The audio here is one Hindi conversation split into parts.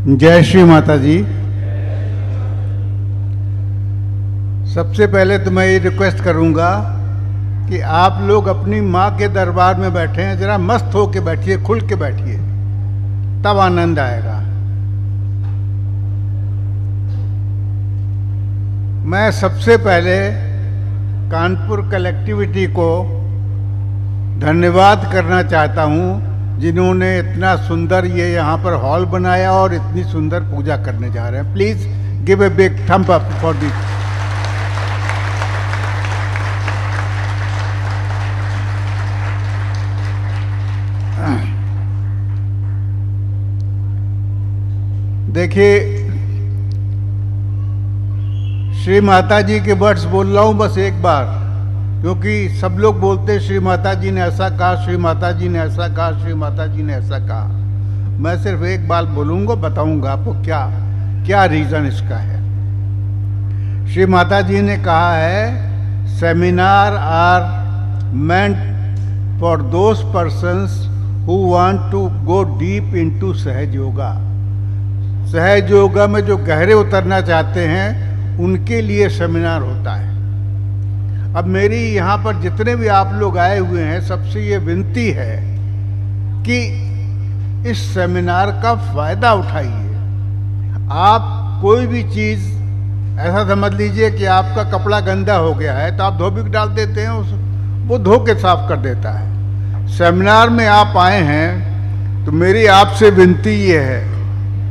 जय श्री माता जी। सबसे पहले तो मैं ये रिक्वेस्ट करूंगा कि आप लोग अपनी माँ के दरबार में बैठे हैं, जरा मस्त होके बैठिए, खुल के बैठिए, तब आनंद आएगा। मैं सबसे पहले कानपुर कलेक्टिविटी को धन्यवाद करना चाहता हूँ, जिन्होंने इतना सुंदर ये यहाँ पर हॉल बनाया और इतनी सुंदर पूजा करने जा रहे हैं। Please give a big thumbs up for this. देखिए, श्री माता जी के वर्ड्स बोल रहा हूँ बस एक बार, क्योंकि सब लोग बोलते हैं श्री माता जी ने ऐसा कहा, श्री माता जी ने ऐसा कहा, श्री माता जी ने ऐसा कहा। मैं सिर्फ एक बात बोलूँगा, बताऊँगा आपको क्या क्या रीज़न इसका है। श्री माता जी ने कहा है, seminar are meant for those persons who want to go deep into Sahaja yoga. सहज योगा में जो गहरे उतरना चाहते हैं उनके लिए सेमिनार होता है। अब मेरी यहाँ पर जितने भी आप लोग आए हुए हैं, सबसे ये विनती है कि इस सेमिनार का फायदा उठाइए। आप कोई भी चीज़ ऐसा समझ लीजिए कि आपका कपड़ा गंदा हो गया है तो आप धोबी डाल देते हैं, वो धो के साफ कर देता है। सेमिनार में आप आए हैं तो मेरी आपसे विनती ये है,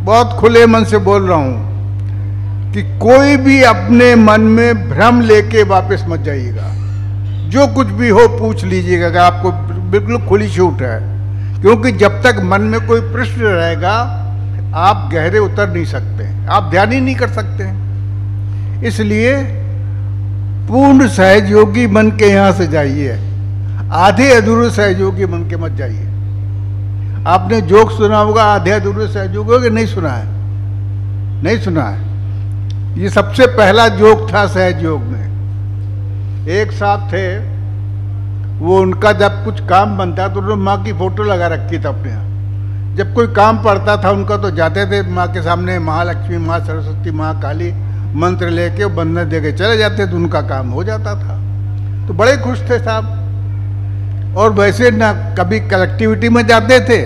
बहुत खुले मन से बोल रहा हूँ, कि कोई भी अपने मन में भ्रम लेके वापस मत जाइएगा। जो कुछ भी हो पूछ लीजिएगा, अगर आपको बिल्कुल खुली छूट है, क्योंकि जब तक मन में कोई प्रश्न रहेगा आप गहरे उतर नहीं सकते, आप ध्यान ही नहीं कर सकते। इसलिए पूर्ण सहयोगी बन के यहाँ से जाइए, आधे अधूरे सहयोगी बन के मत जाइए। आपने जोक सुना होगा, आधे अधूरे सहयोगी, नहीं सुना है? नहीं सुना है? ये सबसे पहला जोक था सहज योग में। एक साहब थे, वो उनका जब कुछ काम बनता तो उन्होंने माँ की फोटो लगा रखी था अपने यहाँ। जब कोई काम पड़ता था उनका तो जाते थे माँ के सामने, महालक्ष्मी, माँ सरस्वती, माँ काली मंत्र लेके बंधन दे के चले जाते थे, उनका काम हो जाता था। तो बड़े खुश थे साहब। और वैसे ना कभी कलेक्टिविटी में जाते थे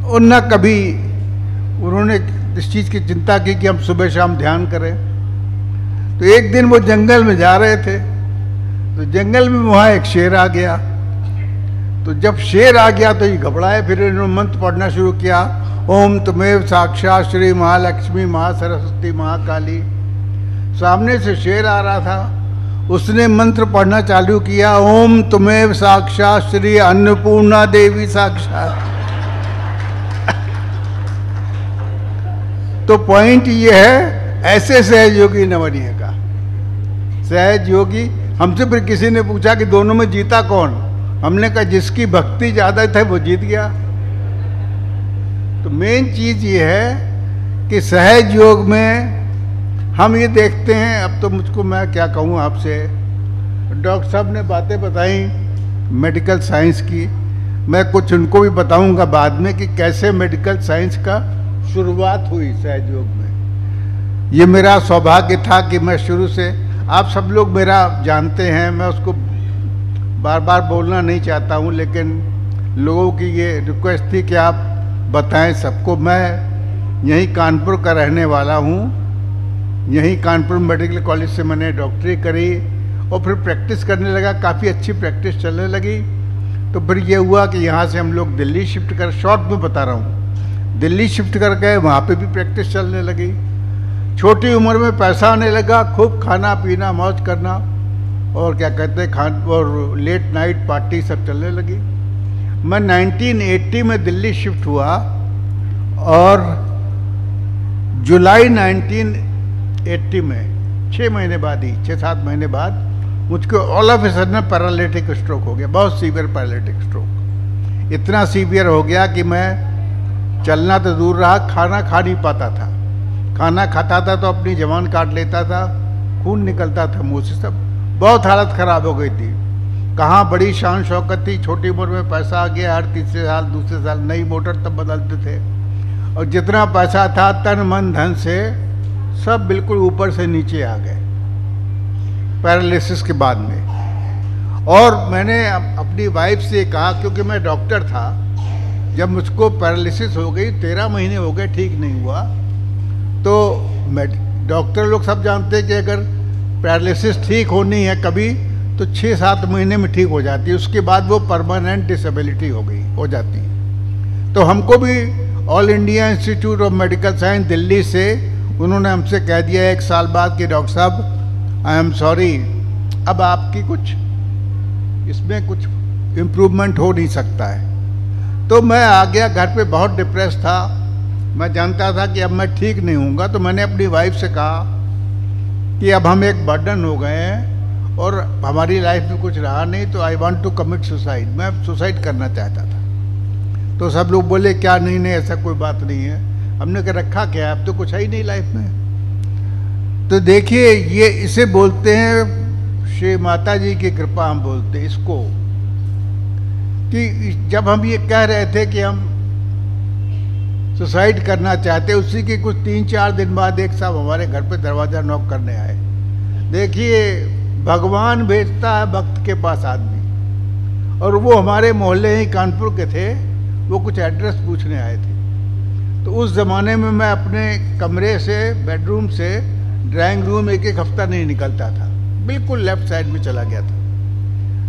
और ना कभी उन्होंने इस चीज़ की चिंता की कि हम सुबह शाम ध्यान करें। तो एक दिन वो जंगल में जा रहे थे, तो जंगल में वहाँ एक शेर आ गया। तो जब शेर आ गया तो ये घबराए, फिर इन्होंने मंत्र पढ़ना शुरू किया, ओम त्वमेव साक्षात् श्री महालक्ष्मी महासरस्वती महाकाली। सामने से शेर आ रहा था, उसने मंत्र पढ़ना चालू किया, ओम त्वमेव साक्षात् श्री अन्नपूर्णा देवी साक्षात्। तो पॉइंट ये है, ऐसे सहज योगी न बनिएगा। सहज योगी, हमसे फिर किसी ने पूछा कि दोनों में जीता कौन? हमने कहा जिसकी भक्ति ज्यादा था वो जीत गया। तो मेन चीज ये है कि सहज योग में हम ये देखते हैं, अब तो मुझको मैं क्या कहूँ आपसे, डॉक्टर साहब ने बातें बताई मेडिकल साइंस की, मैं कुछ उनको भी बताऊंगा बाद में कि कैसे मेडिकल साइंस का शुरुआत हुई सहज योग में। ये मेरा सौभाग्य था कि मैं शुरू से, आप सब लोग मेरा जानते हैं, मैं उसको बार बार बोलना नहीं चाहता हूँ, लेकिन लोगों की ये रिक्वेस्ट थी कि आप बताएं सबको। मैं यहीं कानपुर का रहने वाला हूँ, यहीं कानपुर मेडिकल कॉलेज से मैंने डॉक्टरी करी और फिर प्रैक्टिस करने लगा, काफ़ी अच्छी प्रैक्टिस चलने लगी। तो फिर ये हुआ कि यहाँ से हम लोग दिल्ली शिफ्ट कर, शॉर्ट में बता रहा हूँ, दिल्ली शिफ्ट कर गए, वहाँ पे भी प्रैक्टिस चलने लगी। छोटी उम्र में पैसा आने लगा, खूब खाना पीना मौज करना, और क्या कहते हैं और लेट नाइट पार्टी सब चलने लगी। मैं 1980 में दिल्ली शिफ्ट हुआ और जुलाई 1980 में 6 महीने बाद ही, 6-7 महीने बाद मुझको all of a sudden paralytic stroke हो गया, बहुत सीवियर पैरालिटिक स्ट्रोक। इतना सीवियर हो गया कि मैं चलना तो दूर रहा, खाना खा नहीं पाता था। खाना खाता था तो अपनी जबान काट लेता था, खून निकलता था मुंह से, सब बहुत हालत ख़राब हो गई थी। कहाँ बड़ी शान शौकत थी, छोटी उम्र में पैसा आ गया, हर तीसरे साल दूसरे साल नई मोटर तब बदलते थे। और जितना पैसा था तन मन धन से सब बिल्कुल ऊपर से नीचे आ गए पैरालिसिस के बाद में। और मैंने अपनी वाइफ से कहा, क्योंकि मैं डॉक्टर था, जब मुझको पैरालिसिस हो गई 13 महीने हो गए ठीक नहीं हुआ, तो डॉक्टर लोग सब जानते हैं कि अगर पैरालिसिस ठीक होनी है कभी तो 6-7 महीने में ठीक हो जाती है, उसके बाद वो परमानेंट डिसेबिलिटी हो जाती है। तो हमको भी all India institute of medical science Delhi से उन्होंने हमसे कह दिया 1 साल बाद कि डॉक्टर साहब आई एम सॉरी, अब आपकी कुछ इसमें कुछ इम्प्रूवमेंट हो नहीं सकता है। तो मैं आ गया घर पे, बहुत डिप्रेस था, मैं जानता था कि अब मैं ठीक नहीं हूँगा। तो मैंने अपनी वाइफ से कहा कि अब हम एक बर्डन हो गए हैं और हमारी लाइफ में कुछ रहा नहीं, तो I want to commit suicide, मैं सुसाइड करना चाहता था। तो सब लोग बोले क्या, नहीं नहीं ऐसा कोई बात नहीं है। हमने कहा रखा क्या, अब तो कुछ है ही नहीं लाइफ में। तो देखिए ये इसे बोलते हैं श्री माता जी की कृपा, हम बोलते हैं इसको, कि जब हम ये कह रहे थे कि हम सुसाइड करना चाहते, उसी के कुछ 3-4 दिन बाद एक साहब हमारे घर पे दरवाज़ा नॉक करने आए। देखिए भगवान भेजता है भक्त के पास आदमी, और वो हमारे मोहल्ले ही कानपुर के थे, वो कुछ एड्रेस पूछने आए थे। तो उस ज़माने में मैं अपने कमरे से, बेडरूम से ड्राइंग रूम एक हफ्ता नहीं निकलता था, बिल्कुल लेफ्ट साइड में चला गया था।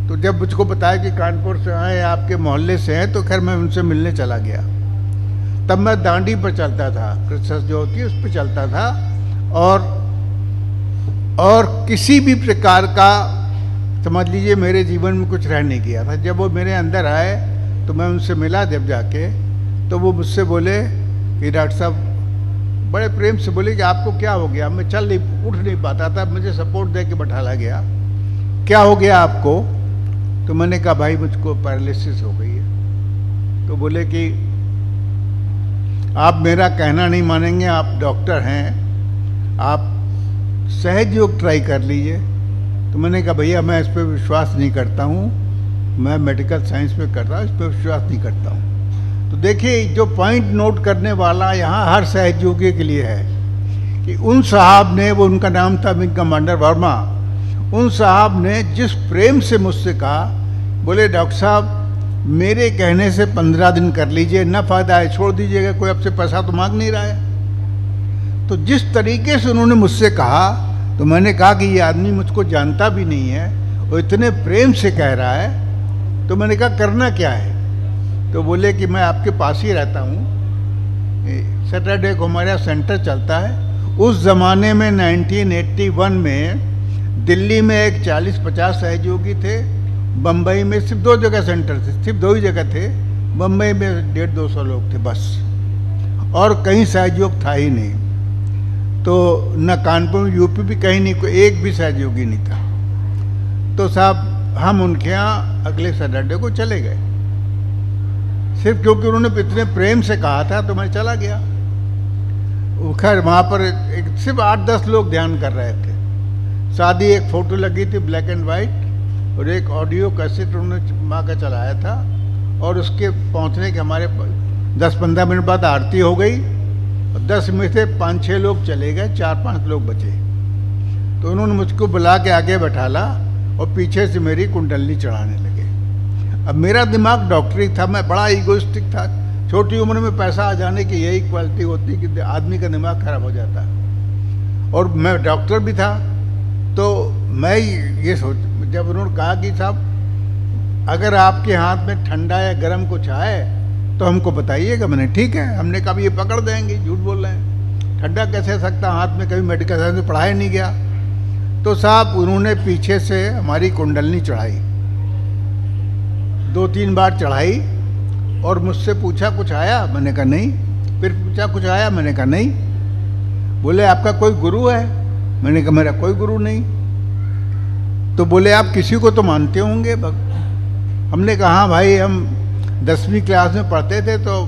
तो जब मुझको बताया कि कानपुर से आए, आपके मोहल्ले से हैं, तो खैर मैं उनसे मिलने चला गया। तब मैं दांडी पर चलता था, क्रिसमस जो होती है उस पर चलता था, और किसी भी प्रकार का समझ लीजिए मेरे जीवन में कुछ रह नहीं गया था। जब वो मेरे अंदर आए तो मैं उनसे मिला, जब जाके तो वो मुझसे बोले कि डॉक्टर साहब, बड़े प्रेम से बोले कि आपको क्या हो गया। मैं चल नहीं, उठ नहीं पाता था, मुझे सपोर्ट दे के बैठाला गया। क्या हो गया आपको? तो मैंने कहा भाई मुझको पैरालिसिस हो गई है। तो बोले कि आप मेरा कहना नहीं मानेंगे, आप डॉक्टर हैं, आप सहज योग ट्राई कर लीजिए। तो मैंने कहा भैया मैं इस पर विश्वास नहीं करता हूँ, मैं मेडिकल साइंस में कर रहा हूँ, इस पर विश्वास नहीं करता हूँ। तो देखिए जो पॉइंट नोट करने वाला यहाँ हर सहज योगी के लिए है कि उन साहब ने, वो उनका नाम था विंग कमांडर वर्मा, उन साहब ने जिस प्रेम से मुझसे कहा, बोले डॉक्टर साहब मेरे कहने से 15 दिन कर लीजिए, न फायदा है, छोड़ दीजिएगा, कोई आपसे पैसा तो मांग नहीं रहा है। तो जिस तरीके से उन्होंने मुझसे कहा, तो मैंने कहा कि ये आदमी मुझको जानता भी नहीं है और इतने प्रेम से कह रहा है, तो मैंने कहा करना क्या है। तो बोले कि मैं आपके पास ही रहता हूँ, सैटरडे को हमारे यहाँ सेंटर चलता है। उस ज़माने में 1981 में दिल्ली में एक 40-50 सहयोगी थे, बम्बई में सिर्फ 2 जगह सेंटर थे, सिर्फ 2 ही जगह थे, बम्बई में 150-200 लोग थे बस, और कहीं सहयोग था ही नहीं। तो न कानपुर में, यूपी भी कहीं नहीं, कोई एक भी सहयोगी नहीं था। तो साहब हम उनके यहाँ अगले सैटरडे को चले गए, सिर्फ क्योंकि उन्होंने इतने प्रेम से कहा था, तो मैं चला गया। खैर वहाँ पर सिर्फ 8-10 लोग ध्यान कर रहे थे। शादी एक फ़ोटो लगी थी ब्लैक एंड वाइट, और एक ऑडियो कैसेट उन्होंने माँ का चलाया था, और उसके पहुँचने के हमारे 10-15 मिनट बाद आरती हो गई, और 10 में से 5-6 लोग चले गए, 4-5 लोग बचे। तो उन्होंने मुझको बुला के आगे बैठाला और पीछे से मेरी कुंडली चढ़ाने लगे। अब मेरा दिमाग डॉक्टरी था, मैं बड़ा ईगोइस्टिक था। छोटी उम्र में पैसा आ जाने की यही क्वालिटी होती कि आदमी का दिमाग खराब हो जाता है, और मैं डॉक्टर भी था। तो मैं ये सोच, जब उन्होंने कहा कि साहब अगर आपके हाथ में ठंडा या गर्म कुछ आए तो हमको बताइएगा, मैंने ठीक है। हमने कहा ये पकड़ देंगे, झूठ बोल रहे हैं, ठंडा कैसे हो सकता, हाथ में कभी मेडिकल साइंस में पढ़ाया नहीं गया। तो साहब उन्होंने पीछे से हमारी कुंडलनी चढ़ाई, 2-3 बार चढ़ाई, और मुझसे पूछा कुछ आया, मैंने कहा नहीं। फिर पूछा कुछ आया, मैंने कहा नहीं। बोले आपका कोई गुरु है, मैंने कहा मेरा कोई गुरु नहीं। तो बोले आप किसी को तो मानते होंगे। हमने कहा हाँ भाई, हम 10वीं क्लास में पढ़ते थे, तो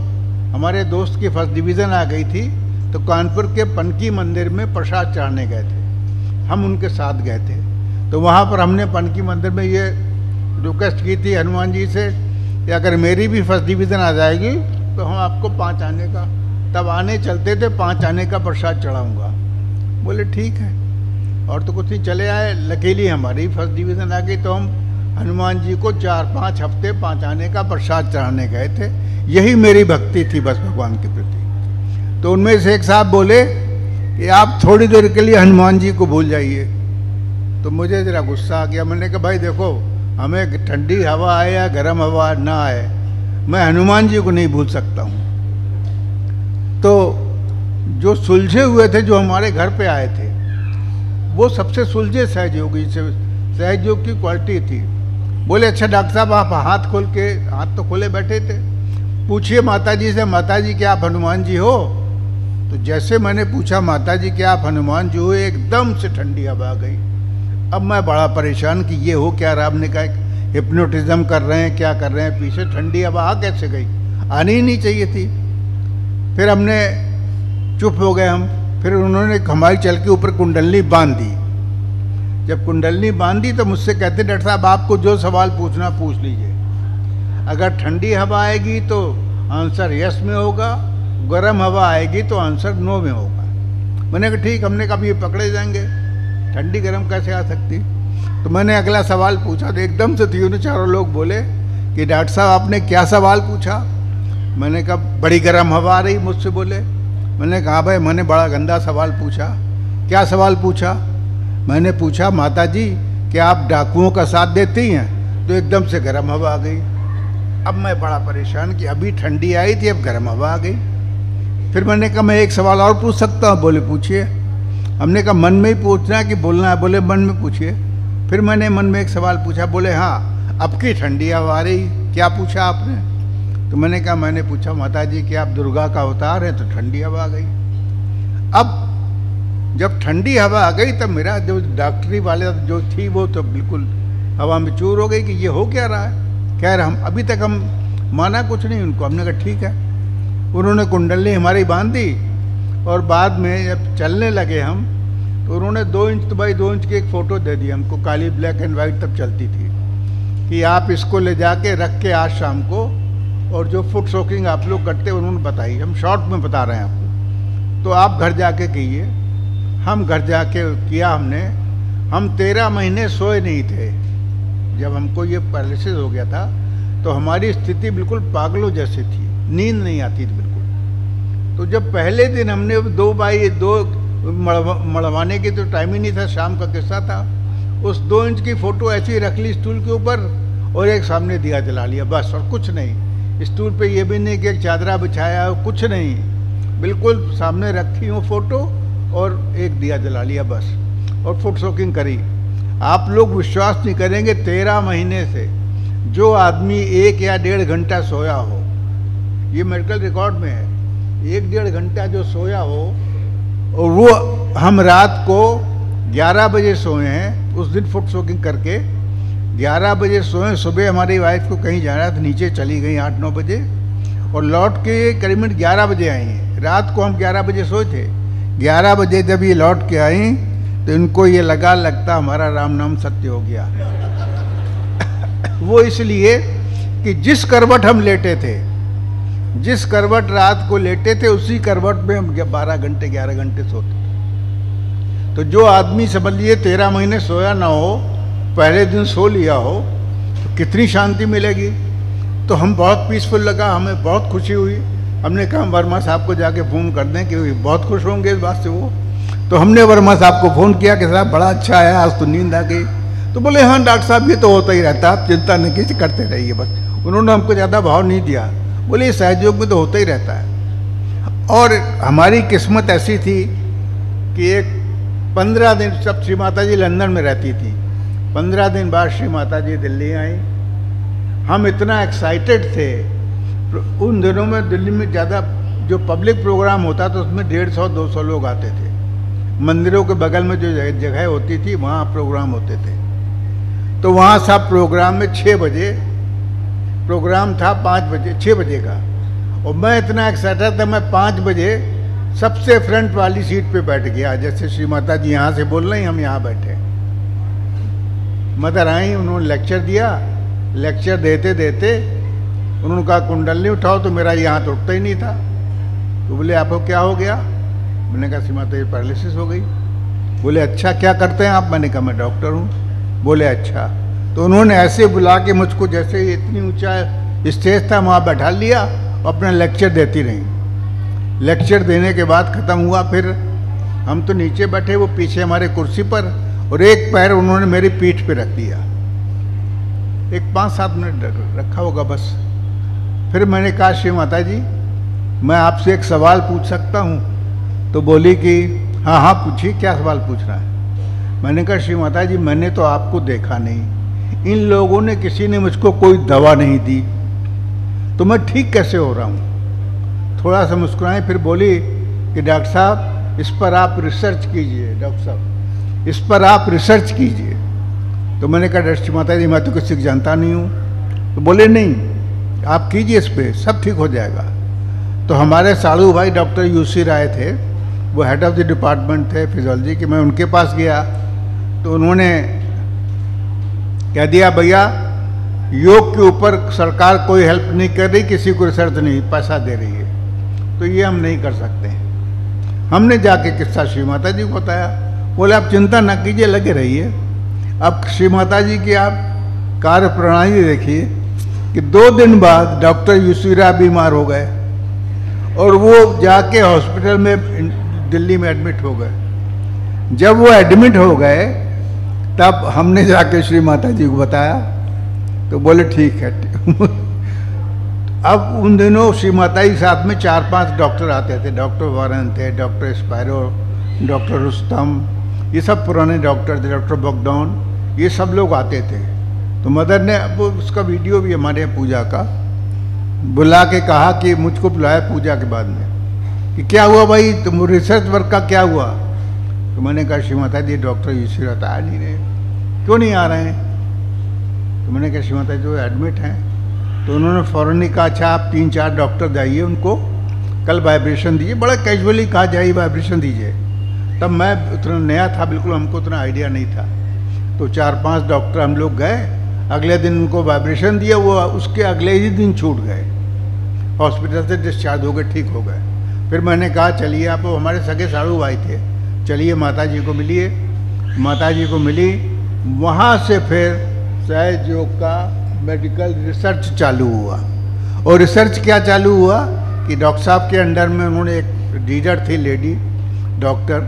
हमारे दोस्त की फर्स्ट डिवीज़न आ गई थी, तो कानपुर के पनकी मंदिर में प्रसाद चढ़ाने गए थे, हम उनके साथ गए थे। तो वहाँ पर हमने पनकी मंदिर में ये रिक्वेस्ट की थी हनुमान जी से कि अगर मेरी भी फर्स्ट डिवीज़न आ जाएगी तो हम आपको 5 आने का तब आने चलते थे 5 आने का प्रसाद चढ़ाऊंगा। बोले ठीक है, और तो कुछ नहीं, चले आए। लकीली हमारी फर्स्ट डिवीज़न आ गई, तो हम हनुमान जी को 4-5 हफ्ते 5 आने का प्रसाद चढ़ाने गए थे। यही मेरी भक्ति थी बस भगवान के प्रति। तो उनमें से एक साहब बोले कि आप थोड़ी देर के लिए हनुमान जी को भूल जाइए। तो मुझे ज़रा गुस्सा आ गया। मैंने कहा भाई देखो, हमें ठंडी हवा आए या गर्म हवा ना आए, मैं हनुमान जी को नहीं भूल सकता हूँ। तो जो सुलझे हुए थे, जो हमारे घर पे आए थे, वो सबसे सुलझे सहयोगी से सहयोग की क्वालिटी थी। बोले अच्छा डॉक्टर साहब, आप हाथ खोल के, हाथ तो खोले बैठे थे, पूछिए माता जी से, माता जी क्या आप हनुमान जी हो? तो जैसे मैंने पूछा माता जी क्या आप हनुमान जी हो, एकदम से ठंडी हवा आ गई। अब मैं बड़ा परेशान कि ये हो क्या रहा। आपने कहा हिप्नोटिज्म कर रहे हैं, क्या कर रहे हैं, पीछे ठंडी हवा आ कैसे गई, आनी ही नहीं चाहिए थी। फिर हमने चुप हो गए हम। फिर उन्होंने हमारी चल के ऊपर कुंडलनी बांध दी। जब कुंडलनी बांधी तो मुझसे कहते डॉक्टर साहब आपको जो सवाल पूछना पूछ लीजिए। अगर ठंडी हवा आएगी तो आंसर यस में होगा, गर्म हवा आएगी तो आंसर नो में होगा। मैंने कहा ठीक। हमने कहा ये पकड़े जाएंगे, ठंडी गर्म कैसे आ सकती। तो मैंने अगला सवाल पूछा तो एकदम से तीनों चारों लोग बोले कि डॉक्टर साहब आपने क्या सवाल पूछा। मैंने कहा बड़ी गर्म हवा आ रही मुझसे बोले। मैंने कहा भाई मैंने बड़ा गंदा सवाल पूछा। क्या सवाल पूछा? मैंने पूछा माता जी क्या आप डाकुओं का साथ देती हैं? तो एकदम से गर्म हवा आ गई। अब मैं बड़ा परेशान कि अभी ठंडी आई थी, अब गर्म हवा आ गई। फिर मैंने कहा मैं एक सवाल और पूछ सकता हूँ? बोले पूछिए। हमने कहा मन में ही पूछना है कि बोलना है? बोले मन में पूछिए। फिर मैंने मन में एक सवाल पूछा। बोले हाँ अब की ठंडी हवा आ रही। क्या पूछा आपने? तो मैंने कहा मैंने पूछा माता जी कि आप दुर्गा का अवतार है, तो ठंडी हवा आ गई। अब जब ठंडी हवा आ गई तब मेरा जो डॉक्टरी वाले जो थी वो तो बिल्कुल हवा में चूर हो गई कि ये हो क्या रहा है। कह रहे हम अभी तक हम माना कुछ नहीं उनको। हमने कहा ठीक है। उन्होंने कुंडली हमारी बांध दी और बाद में जब चलने लगे हम तो उन्होंने 2 इंच बाई 2 इंच की एक फ़ोटो दे दी हमको, काली ब्लैक एंड वाइट तब चलती थी, कि आप इसको ले जाके रख के आज शाम को, और जो फुट सोकिंग आप लोग करते उन्होंने बताई, हम शॉर्ट में बता रहे हैं आपको, तो आप घर जाके कीजिए। हम घर जाके किया हमने। हम 13 महीने सोए नहीं थे। जब हमको ये पैरालिसिस हो गया था तो हमारी स्थिति बिल्कुल पागलों जैसी थी, नींद नहीं आती थी बिल्कुल। तो जब पहले दिन हमने 2 बाई 2 मड़वाने की तो टाइम ही नहीं था, शाम का किस्सा था, उस 2 इंच की फ़ोटो ऐसी ही रख ली स्टूल के ऊपर और एक सामने दिया जला लिया बस, और कुछ नहीं। स्टूल पे ये भी नहीं कि एक चादरा बिछाया हो, कुछ नहीं, बिल्कुल सामने रखी हो फ़ोटो और एक दिया जला लिया बस, और फुट सोकिंग करी। आप लोग विश्वास नहीं करेंगे, 13 महीने से जो आदमी 1 या 1.5 घंटा सोया हो, ये मेडिकल रिकॉर्ड में है, 1-1.5 घंटा जो सोया हो, और वो हम रात को 11 बजे सोए हैं उस दिन फुट सोकिंग करके। 11 बजे सोए, सुबह हमारी वाइफ को कहीं जाना था, नीचे चली गई 8-9 बजे और लौट के करीबन 11 बजे आई हैं। रात को हम 11 बजे सोए थे। 11 बजे जब ये लौट के आई तो इनको ये लगता हमारा राम नाम सत्य हो गया। वो इसलिए कि जिस करवट हम लेटे थे, जिस करवट रात को लेटे थे, उसी करवट में हम 12 घंटे 11 घंटे सोते थे। तो जो आदमी समझ लिए 13 महीने सोया ना हो, पहले दिन सो लिया हो, तो कितनी शांति मिलेगी। तो हम बहुत पीसफुल लगा, हमें बहुत खुशी हुई। हमने कहा वर्मा साहब को जाके फ़ोन कर दें कि बहुत खुश होंगे इस बात से वो। तो हमने वर्मा साहब को फ़ोन किया कि साहब बड़ा अच्छा है, आज तो नींद आ गई। तो बोले हाँ डॉक्टर साहब ये तो होता ही रहता है, आप चिंता नहीं कीजिए, करते रहिए बस। उन्होंने हमको ज़्यादा भाव नहीं दिया, बोले ये सहयोग में तो होता ही रहता है। और हमारी किस्मत ऐसी थी कि एक 15 दिन, सब श्री माता जी लंदन में रहती थी, 15 दिन बाद श्री माता जी दिल्ली आई। हम इतना एक्साइटेड थे। उन दिनों में दिल्ली में ज़्यादा जो पब्लिक प्रोग्राम होता था उसमें 150-200 लोग आते थे। मंदिरों के बगल में जो जगह होती थी वहाँ प्रोग्राम होते थे। तो वहाँ सब प्रोग्राम में 6 बजे प्रोग्राम था, 5 बजे 6 बजे का, और मैं इतना एक्साइटेड था, मैं 5 बजे सबसे फ्रंट वाली सीट पे बैठ गया। जैसे श्री माता जी यहाँ से बोल रही, हम यहाँ बैठे। मदर आई, उन्होंने लेक्चर दिया। लेक्चर देते देते उन्होंने कहा कुंडली उठाओ, तो मेरा ये हाथ उठता ही नहीं था। तो बोले आपको क्या हो गया? मैंने कहा श्री माता जी पैरालिसिस हो गई। बोले अच्छा क्या करते हैं आप? मैंने कहा मैं डॉक्टर हूँ। बोले अच्छा। तो उन्होंने ऐसे बुला के मुझको, जैसे इतनी ऊंचा स्टेज था वहाँ बैठा लिया, अपना लेक्चर देती रही। लेक्चर देने के बाद ख़त्म हुआ, फिर हम तो नीचे बैठे, वो पीछे हमारे कुर्सी पर, और एक पैर उन्होंने मेरी पीठ पे रख दिया। एक 5-7 मिनट रखा होगा बस। फिर मैंने कहा श्री माता जी मैं आपसे एक सवाल पूछ सकता हूँ? तो बोली कि हाँ हाँ पूछिए, क्या सवाल पूछना है? मैंने कहा श्री माता जी मैंने तो आपको देखा नहीं, इन लोगों ने किसी ने मुझको कोई दवा नहीं दी, तो मैं ठीक कैसे हो रहा हूँ? थोड़ा सा मुस्कुराए, फिर बोली कि डॉक्टर साहब इस पर आप रिसर्च कीजिए, डॉक्टर साहब इस पर आप रिसर्च कीजिए। तो मैंने कहा श्री माता जी मैं तो किसी को जानता नहीं हूँ। तो बोले नहीं आप कीजिए, इस पर सब ठीक हो जाएगा। तो हमारे साड़ू भाई डॉक्टर यूसी राय थे, वो हेड ऑफ द डिपार्टमेंट थे फिजियोलॉजी के। मैं उनके पास गया तो उन्होंने कह दिया भैया योग के ऊपर सरकार कोई हेल्प नहीं कर रही, किसी को रिसर्च नहीं पैसा दे रही है, तो ये हम नहीं कर सकते। हमने जाके किस्सा श्री माता जी को बताया। बोले आप चिंता ना कीजिए, लगे रहिए। अब श्री माता जी की आप कार्य प्रणाली देखिए कि 2 दिन बाद डॉक्टर यूसुरा बीमार हो गए और वो जाके हॉस्पिटल में दिल्ली में एडमिट हो गए। जब वो एडमिट हो गए तब हमने जाके श्री माता जी को बताया, तो बोले ठीक है। अब उन दिनों श्री माता जी साथ में 4-5 डॉक्टर आते थे, डॉक्टर वारन थे, डॉक्टर स्पायरो, डॉक्टर रुस्तम, ये सब पुराने डॉक्टर थे, डॉक्टर बगडॉन, ये सब लोग आते थे। तो मदर ने वो उसका वीडियो भी हमारे पूजा का बुला के कहा कि मुझको बुलाया पूजा के बाद में कि क्या हुआ भाई, तुम रिसर्च वर्क का क्या हुआ? तो मैंने कहा श्री माता जी डॉक्टर यूसी रहता आ नहीं रहे। क्यों नहीं आ रहे हैं? तो मैंने कहा श्री माता जी जो एडमिट हैं। तो उन्होंने फ़ौरन ही कहा अच्छा आप 3-4 डॉक्टर जाइए, उनको कल वाइब्रेशन दीजिए। बड़ा कैजुअली कहा जाइए वाइब्रेशन दीजिए। तब मैं उतना नया था, बिल्कुल हमको उतना आइडिया नहीं था। तो 4-5 डॉक्टर हम लोग गए, अगले दिन उनको वाइब्रेशन दिया, वो उसके अगले ही दिन छूट गए, हॉस्पिटल से डिस्चार्ज हो गए, ठीक हो गए। फिर मैंने कहा चलिए, आप हमारे सगे साड़ू भाई थे, चलिए माता जी को मिलिए। माता जी को मिली, वहाँ से फिर सहज योग का मेडिकल रिसर्च चालू हुआ। और रिसर्च क्या चालू हुआ कि डॉक्टर साहब के अंडर में उन्होंने एक लीडर थी लेडी डॉक्टर,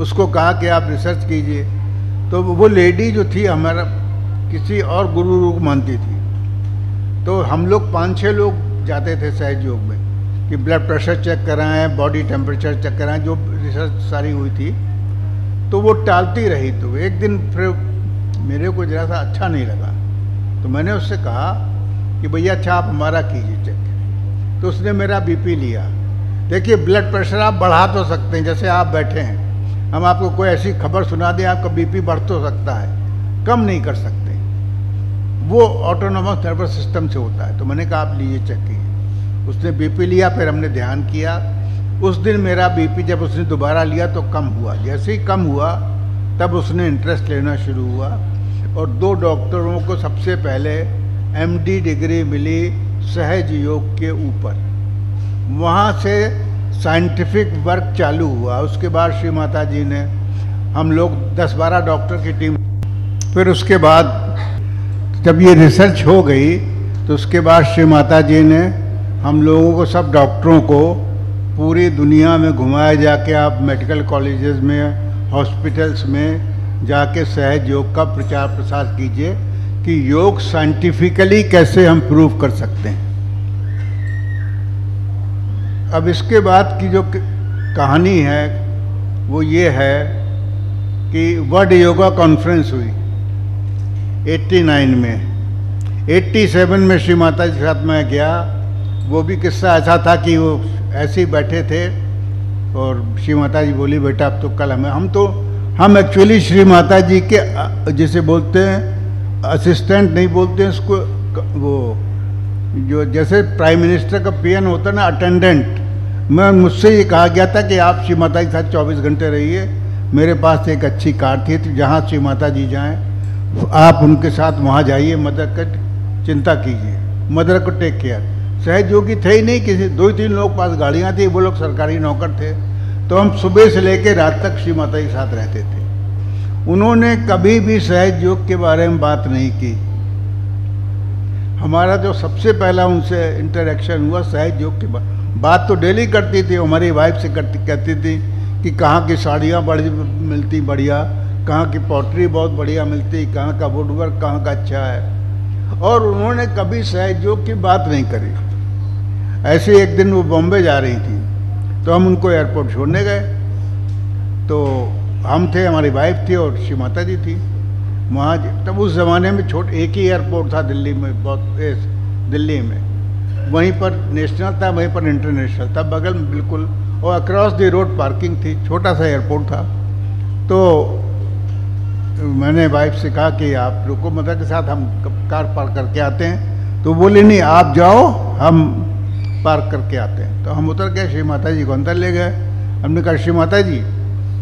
उसको कहा कि आप रिसर्च कीजिए। तो वो लेडी जो थी हमारा किसी और गुरु को मानती थी। तो हम लोग 5-6 लोग जाते थे सहज योग में कि ब्लड प्रेशर चेक कराएं, बॉडी टेम्परेचर चेक कराएं, जो रिसर्च सारी हुई थी। तो वो टालती रही। तो एक दिन फिर मेरे को जरा सा अच्छा नहीं लगा, तो मैंने उससे कहा कि भैया अच्छा आप हमारा कीजिए चेक। तो उसने मेरा बीपी लिया। देखिए ब्लड प्रेशर आप बढ़ा तो सकते हैं, जैसे आप बैठे हैं, हम आपको कोई ऐसी खबर सुना दें आपका बीपी बढ़ तो सकता है, कम नहीं कर सकते, वो ऑटोनोमस नर्वस सिस्टम से होता है। तो मैंने कहा आप लीजिए चेक कीजिए। उसने बीपी लिया, फिर हमने ध्यान किया। उस दिन मेरा बीपी जब उसने दोबारा लिया तो कम हुआ। जैसे ही कम हुआ तब उसने इंटरेस्ट लेना शुरू हुआ, और 2 डॉक्टरों को सबसे पहले MD डिग्री मिली सहज योग के ऊपर। वहाँ से साइंटिफिक वर्क चालू हुआ। उसके बाद श्री माता जी ने हम लोग 10-12 डॉक्टर की टीम, फिर उसके बाद जब ये रिसर्च हो गई तो उसके बाद श्री माता जी ने हम लोगों को, सब डॉक्टरों को पूरी दुनिया में घुमाया, जाके आप मेडिकल कॉलेजेस में, हॉस्पिटल्स में जाके सहज योग का प्रचार प्रसार कीजिए कि योग साइंटिफिकली कैसे हम प्रूव कर सकते हैं। अब इसके बाद की जो कहानी है वो ये है कि वर्ल्ड योगा कॉन्फ्रेंस हुई 89 में। 87 में श्री माता जी के साथ मैं गया। वो भी किस्सा ऐसा था कि वो ऐसे ही बैठे थे और श्री माता जी बोली बेटा अब तो कल हम एक्चुअली श्री माता जी के जिसे बोलते हैं असिस्टेंट नहीं बोलते हैं उसको, वो जो जैसे प्राइम मिनिस्टर का PN होता है ना, अटेंडेंट। मुझसे ये कहा गया था कि आप श्री माता जी के साथ 24 घंटे रहिए। मेरे पास एक अच्छी कार थी, तो जहाँ श्री माता जी जाएँ आप उनके साथ वहाँ जाइए, मदर का चिंता कीजिए, मदर को टेक केयर। सहयोगी थे ही नहीं, किसी 2-3 लोग पास गाड़ियाँ थी, वो लोग सरकारी नौकर थे। तो हम सुबह से लेकर रात तक श्री माता के साथ रहते थे। उन्होंने कभी भी सहयोग के बारे में बात नहीं की। हमारा जो सबसे पहला उनसे इंटरेक्शन हुआ सहयोग की बात तो डेली करती थी। हमारी वाइफ से कहती थी कि कहाँ की साड़ियाँ बड़ी मिलती बढ़िया, कहाँ की पॉटरी बहुत बढ़िया मिलती, कहाँ का वुडवर्क कहाँ का अच्छा है। और उन्होंने कभी सहयोग की बात नहीं करी। ऐसे एक दिन वो बॉम्बे जा रही थी, तो हम उनको एयरपोर्ट छोड़ने गए। तो हम थे, हमारी वाइफ थी और श्री माता जी थी वहाँ। तब उस ज़माने में एक ही एयरपोर्ट था दिल्ली में, दिल्ली में। वहीं पर नेशनल था, वहीं पर इंटरनेशनल था, बगल में बिल्कुल। और अक्रॉस द रोड पार्किंग थी, छोटा सा एयरपोर्ट था। तो मैंने वाइफ से कहा कि आप रुको, मदर के साथ हम कार पार्क करके आते हैं। तो बोले नहीं, आप जाओ, हम पार्क करके आते हैं। तो हम उतर गए, श्री माता जी को अंदर ले गए। हमने कहा श्री माता जी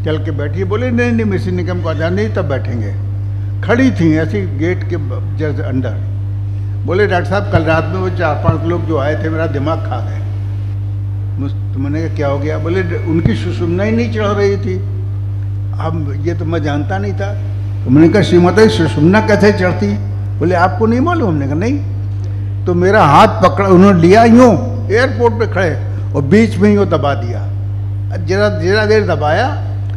चल के बैठिए। बोले नहीं नहीं, मिसी निगम को आजाद नहीं, तब बैठेंगे। खड़ी थी ऐसी गेट के जस्ट अंदर। बोले डॉक्टर साहब कल रात में वो 4-5 लोग जो आए थे, मेरा दिमाग खा गए। तो मैंने कहा क्या हो गया? बोले उनकी सुषुम्ना ही नहीं चढ़ रही थी। अब ये तो मैं जानता नहीं था। तो मैंने कहा श्री माता जी सुषुम्ना कैसे चढ़ती? बोले आपको नहीं मालूम? हमने कहा नहीं। तो मेरा हाथ पकड़ा, उन्होंने लिया यूँ, एयरपोर्ट पे खड़े, और बीच में यूँ दबा दिया। जरा देर दबाया।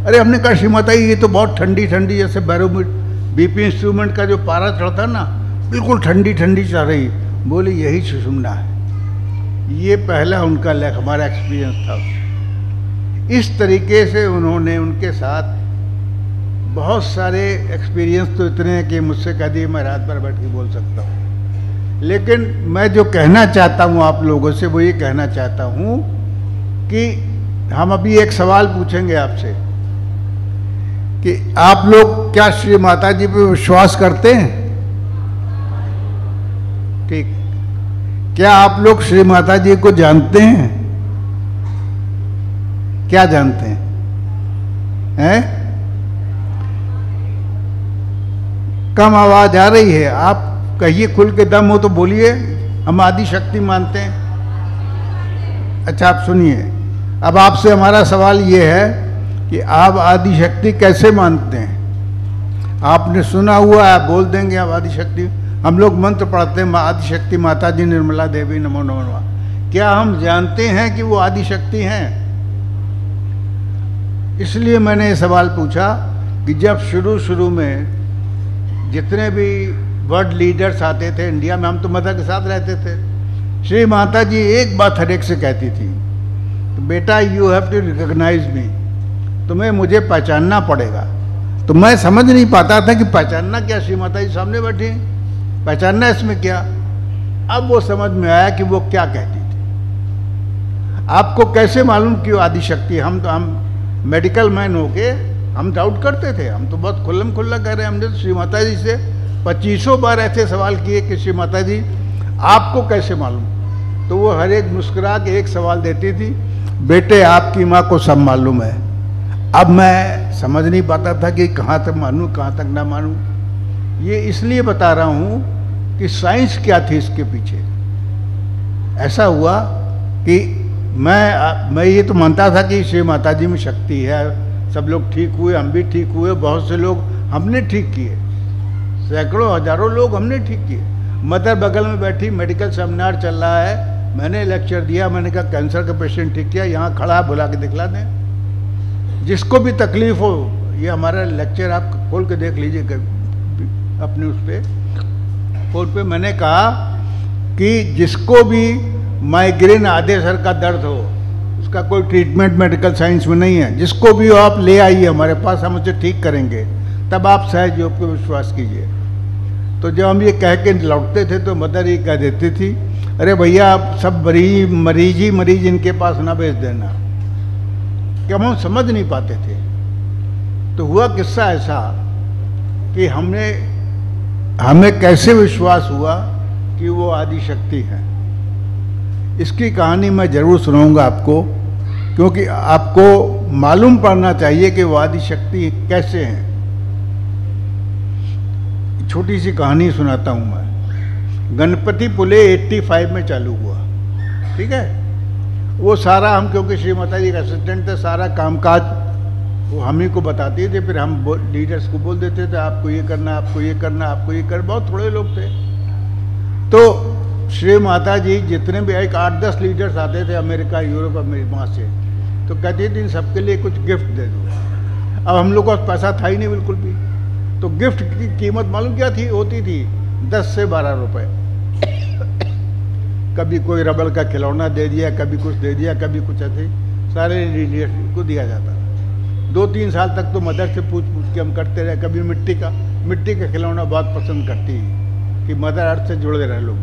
अरे हमने कहा श्री माता जी ये तो बहुत ठंडी ठंडी, जैसे बैरोमीटर बीपी इंस्ट्रूमेंट का जो पारा चढ़ता ना, बिल्कुल ठंडी ठंडी चल रही। बोले यही सुषुम्ना है। ये पहला उनका हमारा एक्सपीरियंस था। इस तरीके से उन्होंने, उनके साथ बहुत सारे एक्सपीरियंस तो इतने हैं कि मुझसे कह दिए मैं रात भर बैठ के बोल सकता हूँ। लेकिन मैं जो कहना चाहता हूँ आप लोगों से, वो ये कहना चाहता हूँ कि हम अभी एक सवाल पूछेंगे आपसे कि आप लोग क्या श्री माता जी पे विश्वास करते हैं? ठीक। क्या आप लोग श्री माता जी को जानते हैं? क्या जानते हैं? हैं? कम आवाज आ रही है, आप कहिए, खुल के दम हो तो बोलिए। हम आदि शक्ति मानते हैं। अच्छा आप सुनिए, अब आपसे हमारा सवाल ये है कि आप आदि शक्ति कैसे मानते हैं? आपने सुना हुआ है, आप बोल देंगे आप आदि शक्ति। हम लोग मंत्र पढ़ते हैं, आदि शक्ति माता जी निर्मला देवी नमो नमः। क्या हम जानते हैं कि वो आदि शक्ति हैं? इसलिए मैंने ये सवाल पूछा कि जब शुरू में जितने भी वर्ल्ड लीडर्स आते थे इंडिया में, हम तो मदर के साथ रहते थे, श्री माता जी एक बात हर एक से कहती थी, तो बेटा यू हैव टू रिकॉग्नाइज मी, तुम्हें मुझे पहचानना पड़ेगा। तो मैं समझ नहीं पाता था कि पहचानना क्या, श्री माता जी सामने बैठी, पहचानना इसमें क्या? अब वो समझ में आया कि वो क्या कहती थी। आपको कैसे मालूम कि वो आदि शक्ति? हम मेडिकल मैन होके हम डाउट करते थे। हम तो बहुत खुल्लम खुल्ला कह रहे हैं। हमने तो श्री माता जी से 2500 बार ऐसे सवाल किए कि श्री माता जी आपको कैसे मालूम? तो वो हर एक मुस्कुरा के एक सवाल देती थी, बेटे आपकी माँ को सब मालूम है। अब मैं समझ नहीं पाता था कि कहाँ तक मानूँ कहाँ तक ना मानूँ। ये इसलिए बता रहा हूँ कि साइंस क्या थी इसके पीछे। ऐसा हुआ कि मैं ये तो मानता था कि श्री माता जी में शक्ति है, सब लोग ठीक हुए, हम भी ठीक हुए, बहुत से लोग हमने ठीक किए, सैकड़ों हजारों लोग हमने ठीक किए। मदर बगल में बैठी, मेडिकल सेमिनार चल रहा है, मैंने लेक्चर दिया, मैंने कहा कैंसर का पेशेंट ठीक किया, यहाँ खड़ा है, बुला के दिखला दें। जिसको भी तकलीफ हो, ये हमारा लेक्चर आप खोल के देख लीजिए अपने उस पर फोन पे। मैंने कहा कि जिसको भी माइग्रेन आधे सर का दर्द हो, उसका कोई ट्रीटमेंट मेडिकल साइंस में नहीं है, जिसको भी हो आप ले आइए हमारे पास, हम उसे ठीक करेंगे, तब आप सहयोग पे विश्वास कीजिए। तो जब हम ये कह के लौटते थे तो मदर ये कह देती थी, अरे भैया आप सब मरीज इनके पास ना भेज देना, कि हम समझ नहीं पाते थे। तो हुआ किस्सा ऐसा कि हमें कैसे विश्वास हुआ कि वो आदि शक्ति है। इसकी कहानी मैं जरूर सुनाऊंगा आपको, क्योंकि आपको मालूम पड़ना चाहिए कि वो आदि शक्ति कैसे हैं। छोटी सी कहानी सुनाता हूं मैं। गणपति पुले 85 में चालू हुआ। ठीक है। वो सारा हम, क्योंकि श्री माता जी का असिस्टेंट थे, सारा कामकाज वो हम ही को बताते थे, फिर हम लीडर्स को बोल देते थे आपको ये करना, आपको ये करना, आपको ये करना। बहुत थोड़े लोग थे। तो श्री माता जी जितने भी एक 8-10 लीडर्स आते थे अमेरिका, यूरोप, वहाँ से, तो कहती थी इन सबके लिए कुछ गिफ्ट दे दो। अब हम लोग को पैसा था ही नहीं बिल्कुल भी, तो गिफ्ट की कीमत मालूम क्या थी? होती थी 10 से 12 रुपए। कभी कोई रबड़ का खिलौना दे दिया, कभी कुछ दे दिया, कभी कुछ ऐसे सारे लीडर्स को दिया जाता था। 2-3 साल तक तो मदर से पूछ पूछ के हम करते रहे। कभी मिट्टी का खिलौना बहुत पसंद करती है कि मदर अर्थ से जुड़े रहे लोग।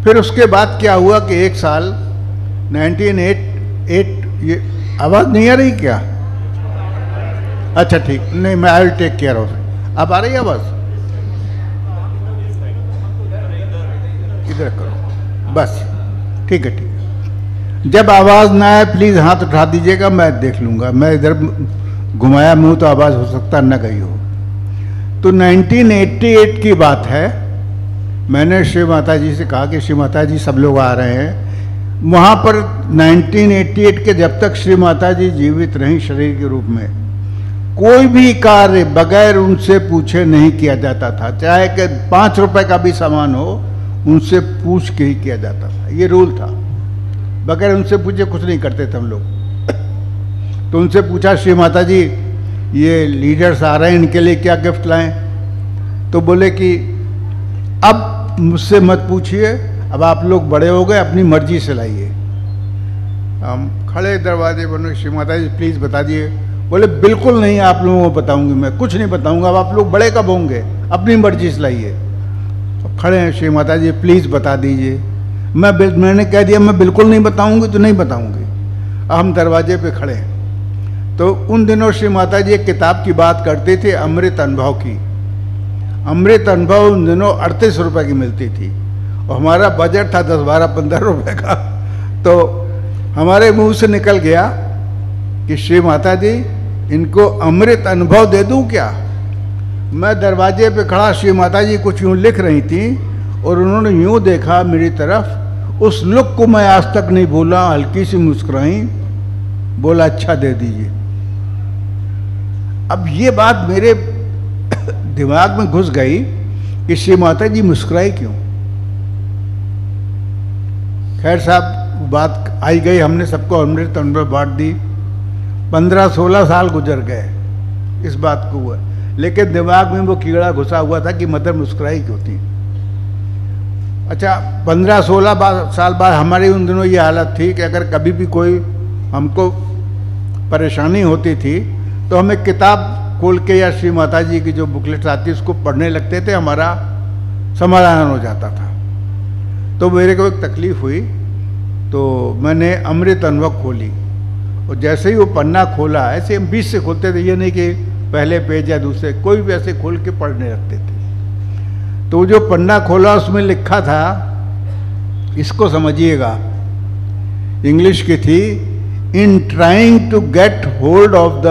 फिर उसके बाद क्या हुआ कि एक साल 1988, ये आवाज़ नहीं आ रही क्या? अच्छा ठीक, नहीं मैं I will take care of. अब आ रही है आवाज़? इधर करो बस, ठीक है ठीक है। जब आवाज़ ना आए प्लीज़ हाथ उठा दीजिएगा, मैं देख लूँगा। मैं इधर घुमाया मुंह तो आवाज़ हो सकता न गई हो। तो 1988 की बात है। मैंने श्री माता जी से कहा कि श्री माता जी सब लोग आ रहे हैं। वहाँ पर 1988 के जब तक श्री माता जी जीवित रहीं शरीर के रूप में, कोई भी कार्य बगैर उनसे पूछे नहीं किया जाता था। चाहे कि 5 रुपए का भी सामान हो, उनसे पूछ के ही किया जाता था। ये रूल था, बगैर उनसे पूछे कुछ नहीं करते थे हम लोग। तो उनसे पूछा श्री माता जी ये लीडर्स आ रहे हैं, इनके लिए क्या गिफ्ट लाएं? तो बोले कि अब मुझसे मत पूछिए, अब आप लोग बड़े हो गए, अपनी मर्जी से लाइए। हम खड़े दरवाजे पर, श्री माता जी प्लीज़ बता दिए। बोले बिल्कुल नहीं, आप लोगों को बताऊंगी, मैं कुछ नहीं बताऊंगा, अब आप लोग बड़े कब होंगे, अपनी मर्जी से लाइए। तो खड़े हैं, श्री माता जी प्लीज़ बता दीजिए। मैंने कह दिया मैं बिल्कुल नहीं बताऊंगी तो नहीं बताऊंगी। हम दरवाजे पे खड़े हैं। तो उन दिनों श्री माता जी एक किताब की बात करते थे, अमृत अनुभव की। अमृत अनुभव उन दिनों 38 रुपए की मिलती थी और हमारा बजट था 10, 12, 15 रुपए का। तो हमारे मुंह से निकल गया कि श्री माता जी इनको अमृत अनुभव दे दूं क्या? मैं दरवाजे पे खड़ा, श्री माता जी कुछ यूँ लिख रही थी और उन्होंने यूँ देखा मेरी तरफ। उस लुक को मैं आज तक नहीं भूला। हल्की सी मुस्कुराई, बोला अच्छा दे दीजिए। अब ये बात मेरे दिमाग में घुस गई कि श्री माता जी मुस्कुराई क्यों। खैर साहब बात आई गई, हमने सबको अमृत अनुभव बांट दी। 15-16 साल गुजर गए इस बात को हुआ, लेकिन दिमाग में वो कीड़ा घुसा हुआ था कि मदर मुस्कुराई क्यों थी। अच्छा 15-16 साल बाद हमारी उन दिनों ये हालत थी कि अगर कभी भी कोई हमको परेशानी होती थी तो हम एक किताब खोल के या श्री माता जी की जो बुकलेट्स आती उसको पढ़ने लगते थे, हमारा समाधान हो जाता था। तो मेरे को एक तकलीफ हुई तो मैंने अमृत अनुभव खोली और जैसे ही वो पन्ना खोला, ऐसे हम 20 से खोलते थे, ये नहीं कि पहले पेज या दूसरे, कोई भी ऐसे खोल के पढ़ने लगते थे। तो जो पन्ना खोला उसमें लिखा था, इसको समझिएगा, इंग्लिश की थी, in trying to get hold of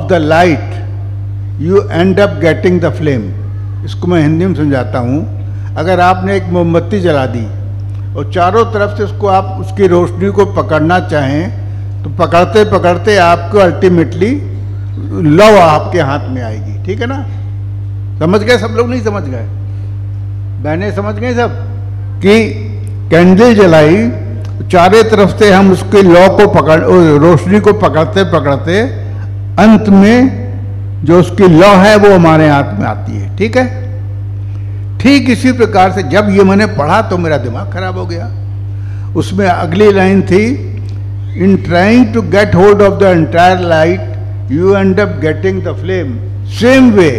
the light you end up getting the flame. इसको मैं हिंदी में समझाता हूँ। अगर आपने एक मोमबत्ती जला दी और चारों तरफ से उसको आप उसकी रोशनी को पकड़ना चाहें तो पकड़ते पकड़ते आपको अल्टीमेटली लौ आपके हाथ में आएगी। ठीक है ना? समझ गए सब लोग? नहीं समझ गए? बहनें समझ गए सब कि कैंडल जलाई, चारों तरफ से हम उसके लौ को पकड़, रोशनी को पकड़ते पकड़ते अंत में जो उसकी लौ है वो हमारे हाथ में आती है। ठीक है? ठीक इसी प्रकार से जब ये मैंने पढ़ा तो मेरा दिमाग खराब हो गया। उसमें अगली लाइन थी, in trying to get hold of the entire light you end up getting the flame, same way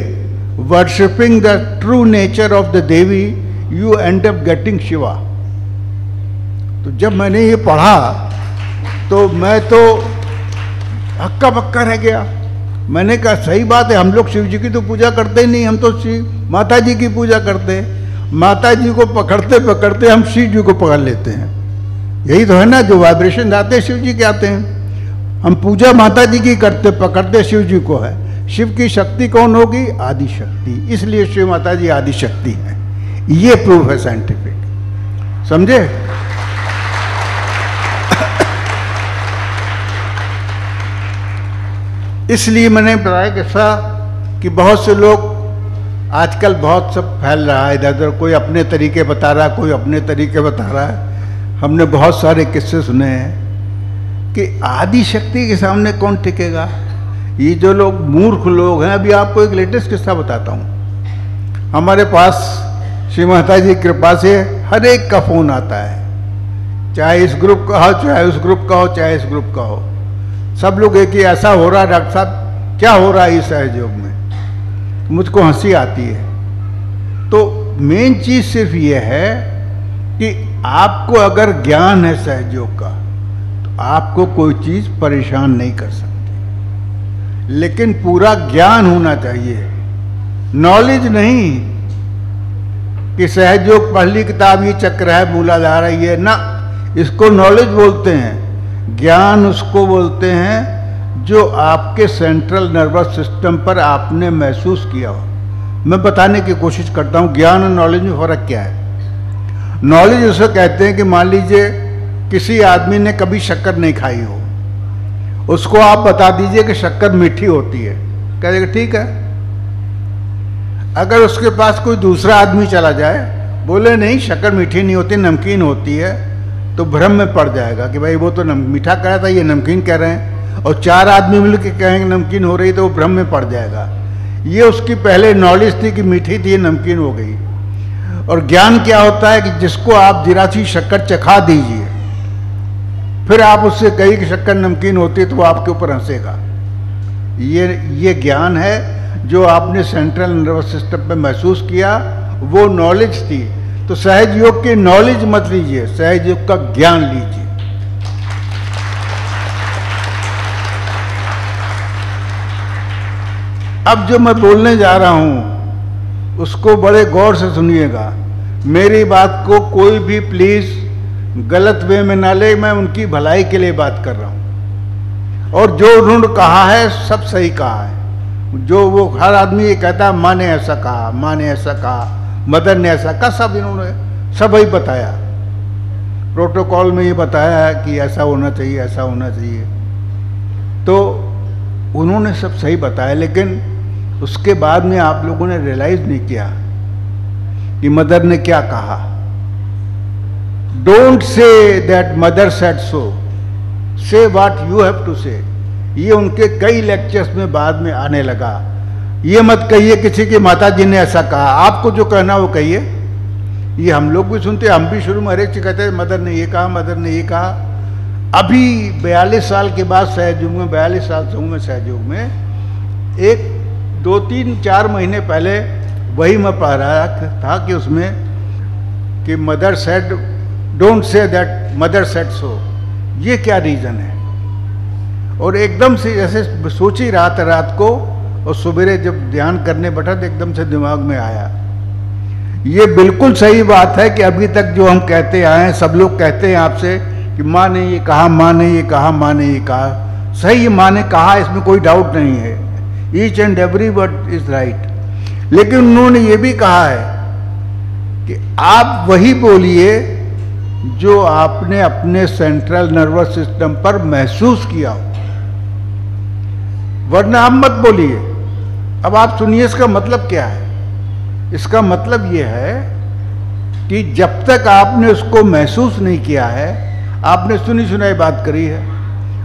worshipping the true nature of the Devi you end up getting Shiva. तो जब मैंने ये पढ़ा तो मैं तो हक्का बक्का रह गया। मैंने कहा सही बात है, हम लोग शिव जी की तो पूजा करते ही नहीं, हम तो शिव माता जी की पूजा करते हैं। माता जी को पकड़ते पकड़ते हम शिव जी को पकड़ लेते हैं। यही तो है ना, जो वाइब्रेशन आते हैं शिव जी के आते हैं। हम पूजा माता जी की करते पकड़ते शिव जी को है। शिव की शक्ति कौन होगी? आदि शक्ति। इसलिए शिव माता जी आदि शक्ति है। ये प्रूफ है साइंटिफिक, समझे? इसलिए मैंने बताया किस्सा कि बहुत से लोग आजकल बहुत सब फैल रहा है इधर उधर, कोई अपने तरीके बता रहा है, कोई अपने तरीके बता रहा है। हमने बहुत सारे किस्से सुने हैं कि आदि शक्ति के सामने कौन टिकेगा। ये जो लोग मूर्ख लोग हैं, अभी आपको एक लेटेस्ट किस्सा बताता हूँ। हमारे पास श्री माता जी की कृपा से हर एक का फोन आता है, चाहे इस ग्रुप का हो, चाहे उस ग्रुप का हो, चाहे इस ग्रुप का हो। सब लोग एक ही ऐसा हो रहा है डॉक्टर साहब, क्या हो रहा है इस सहयोग में? मुझको हंसी आती है। तो मेन चीज सिर्फ ये है कि आपको अगर ज्ञान है सहयोग का तो आपको कोई चीज परेशान नहीं कर सकती, लेकिन पूरा ज्ञान होना चाहिए, नॉलेज नहीं कि सहयोग पढ़ ली किताब ये चक्र है, मूलाधार है, ये ना, इसको नॉलेज बोलते हैं। ज्ञान उसको बोलते हैं जो आपके सेंट्रल नर्वस सिस्टम पर आपने महसूस किया हो। मैं बताने की कोशिश करता हूँ ज्ञान और नॉलेज में फर्क क्या है। नॉलेज उसे कहते हैं कि मान लीजिए किसी आदमी ने कभी शक्कर नहीं खाई हो, उसको आप बता दीजिए कि शक्कर मीठी होती है, कहेगा ठीक है। अगर उसके पास कोई दूसरा आदमी चला जाए, बोले नहीं शक्कर मीठी नहीं होती, नमकीन होती है, तो भ्रम में पड़ जाएगा कि भाई वो तो मीठा कह रहा था, ये नमकीन कह रहे हैं। और चार आदमी मिल के कहेंगे नमकीन हो रही, तो वो भ्रम में पड़ जाएगा। ये उसकी पहले नॉलेज थी कि मीठी थी, नमकीन हो गई। और ज्ञान क्या होता है कि जिसको आप जरा सी शक्कर चखा दीजिए, फिर आप उससे कही कि शक्कर नमकीन होती है, तो वो आपके ऊपर हंसेगा। ये ज्ञान है जो आपने सेंट्रल नर्वस सिस्टम पे महसूस किया, वो नॉलेज थी। तो सहज योग की नॉलेज मत लीजिए, सहज योग का ज्ञान लीजिए। अब जो मैं बोलने जा रहा हूं उसको बड़े गौर से सुनिएगा। मेरी बात को कोई भी प्लीज गलत वे में ना ले, मैं उनकी भलाई के लिए बात कर रहा हूं। और जो उन्होंने कहा है सब सही कहा है। जो वो हर आदमी ये कहता है माँ ने ऐसा कहा, माँ ने ऐसा कहा, मदर ने ऐसा कहा, सब इन्होंने सब ही बताया, प्रोटोकॉल में ये बताया है कि ऐसा होना चाहिए, ऐसा होना चाहिए। तो उन्होंने सब सही बताया, लेकिन उसके बाद में आप लोगों ने रियलाइज नहीं किया कि मदर ने क्या कहा। Don't say that mother said so, से व्हाट यू हैव टू से। ये उनके कई लेक्चर्स में बाद में आने लगा। ये मत कहिए किसी की माता जी ने ऐसा कहा, आपको जो कहना वो कहिए। ये हम लोग भी सुनते, हम भी शुरू में हर एक चीज कहते हैं मदर ने ये कहा, मदर ने ये कहा। अभी 42 साल के बाद सहयोग में, 42 साल से हूँ मैं सहयोग में, एक 2-3-4 महीने पहले वही मैं पढ़ रहा था कि उसमें कि mother said don't say that mother said so. ये क्या रीजन है? और एकदम से जैसे सोच ही रहा था रात को, और सवेरे जब ध्यान करने बैठा तो एकदम से दिमाग में आया। ये बिल्कुल सही बात है कि अभी तक जो हम कहते आए हैं, सब लोग कहते हैं आपसे कि माँ ने ये कहा, माँ ने ये कहा, माँ ने ये कहा। सही, माँ ने कहा, इसमें कोई डाउट नहीं है, each and every word is right. लेकिन उन्होंने ये भी कहा है कि आप वही बोलिए जो आपने अपने सेंट्रल नर्वस सिस्टम पर महसूस किया हो, वरना आप मत बोलिए। अब आप सुनिए इसका मतलब क्या है। इसका मतलब यह है कि जब तक आपने उसको महसूस नहीं किया है, आपने सुनी सुनाई बात करी है।